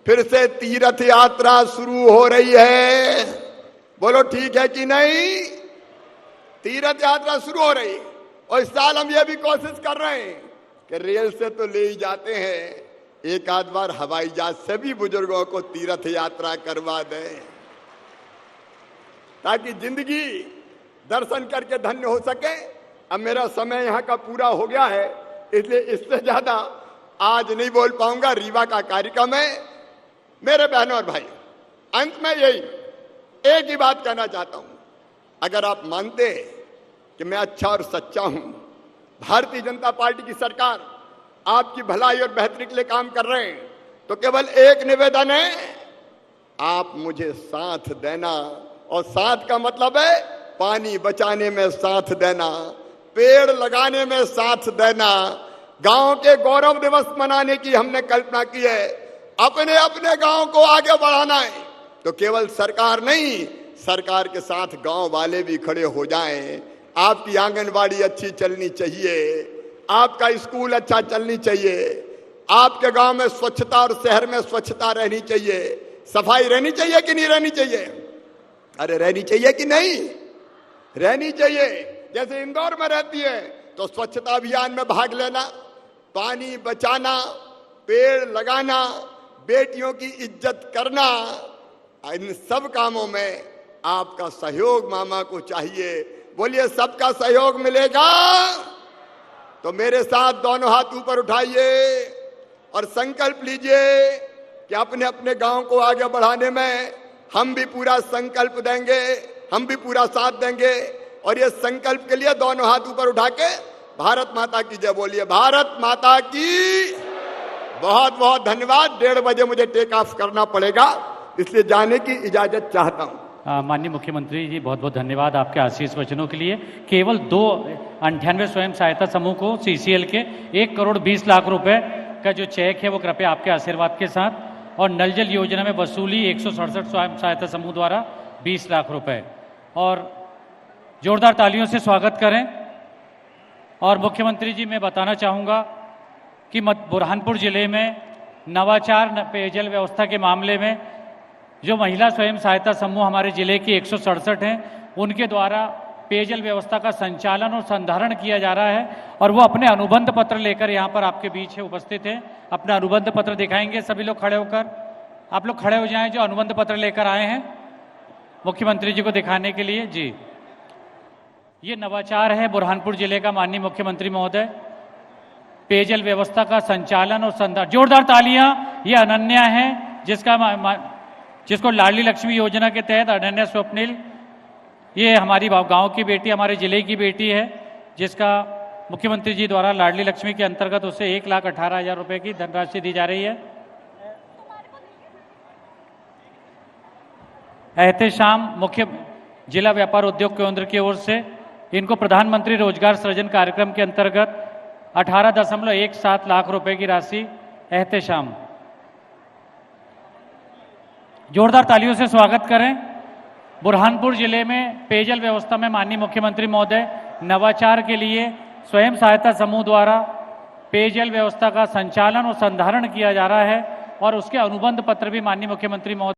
फिर से तीर्थ यात्रा शुरू हो रही है। बोलो ठीक है कि नहीं? तीर्थ यात्रा शुरू हो रही। और इस साल हम ये भी कोशिश कर रहे हैं कि रेल से तो ले ही जाते हैं, एक आध बार हवाई जहाज से भी बुजुर्गों को तीर्थ यात्रा करवा दें, ताकि जिंदगी दर्शन करके धन्य हो सके। अब मेरा समय यहाँ का पूरा हो गया है, इसलिए इससे ज्यादा आज नहीं बोल पाऊंगा, रीवा का कार्यक्रम है। मेरे बहनों और भाई, अंत में यही एक ही बात कहना चाहता हूं, अगर आप मानते हैं कि मैं अच्छा और सच्चा हूं, भारतीय जनता पार्टी की सरकार आपकी भलाई और बेहतरी के लिए काम कर रहे हैं, तो केवल एक निवेदन है, आप मुझे साथ देना। और साथ का मतलब है पानी बचाने में साथ देना, पेड़ लगाने में साथ देना, गांव के गौरव दिवस मनाने की हमने कल्पना की है, अपने अपने गांव को आगे बढ़ाना है। तो केवल सरकार नहीं, सरकार के साथ गांव वाले भी खड़े हो जाएं। आपकी आंगनबाड़ी अच्छी चलनी चाहिए, आपका स्कूल अच्छा चलनी चाहिए, आपके गांव में स्वच्छता और शहर में स्वच्छता रहनी चाहिए, सफाई रहनी चाहिए कि नहीं रहनी चाहिए? अरे रहनी चाहिए कि नहीं? रहनी चाहिए। जैसे इंदौर में रहती है तो स्वच्छता अभियान में भाग लेना, पानी बचाना, पेड़ लगाना, बेटियों की इज्जत करना, इन सब कामों में आपका सहयोग मामा को चाहिए। बोलिए सबका सहयोग मिलेगा? तो मेरे साथ दोनों हाथ ऊपर उठाइए और संकल्प लीजिए कि अपने अपने गांव को आगे बढ़ाने में हम भी पूरा संकल्प देंगे, हम भी पूरा साथ देंगे। और ये संकल्प के लिए दोनों हाथ ऊपर उठा के भारत माता की जय बोलिए। भारत माता की। बहुत बहुत धन्यवाद। 1:30 बजे मुझे टेक ऑफ करना पड़ेगा, इसलिए जाने की इजाजत चाहता हूं। माननीय मुख्यमंत्री जी, बहुत बहुत धन्यवाद आपके आशीष वचनों के लिए। केवल 98 स्वयं सहायता समूह को CCL के 1,20,00,000 रुपए का जो चेक है वो कृपया आपके आशीर्वाद के साथ, और नल जल योजना में वसूली 167 स्वयं सहायता समूह द्वारा 20 लाख रुपए, और जोरदार तालियों से स्वागत करें। और मुख्यमंत्री जी, मैं बताना चाहूँगा कि बुरहानपुर जिले में नवाचार पेयजल व्यवस्था के मामले में जो महिला स्वयं सहायता समूह हमारे जिले की 167 हैं, उनके द्वारा पेयजल व्यवस्था का संचालन और संधारण किया जा रहा है, और वो अपने अनुबंध पत्र लेकर यहाँ पर आपके बीच है उपस्थित है। अपना अनुबंध पत्र दिखाएंगे। सभी लोग खड़े होकर, आप लोग खड़े हो जाएं जो अनुबंध पत्र लेकर आए हैं मुख्यमंत्री जी को दिखाने के लिए। जी, ये नवाचार है बुरहानपुर जिले का, माननीय मुख्यमंत्री महोदय। पेयजल व्यवस्था का संचालन और संधारण, जोरदार तालियां। ये अनन्या है, जिसको लाडली लक्ष्मी योजना के तहत अनन्या स्वप्निल, ये हमारी गांव की बेटी, हमारे जिले की बेटी है, जिसका मुख्यमंत्री जी द्वारा लाडली लक्ष्मी के अंतर्गत उसे 1,18,000 रुपए की धनराशि दी जा रही है। एहतेशाम मुख्य जिला व्यापार उद्योग केंद्र की ओर से इनको प्रधानमंत्री रोजगार सृजन कार्यक्रम के अंतर्गत 18.17 लाख रुपए की राशि एहतेशाम। जोरदार तालियों से स्वागत करें। बुरहानपुर जिले में पेयजल व्यवस्था में माननीय मुख्यमंत्री महोदय नवाचार के लिए स्वयं सहायता समूह द्वारा पेयजल व्यवस्था का संचालन और संधारण किया जा रहा है, और उसके अनुबंध पत्र भी माननीय मुख्यमंत्री महोदय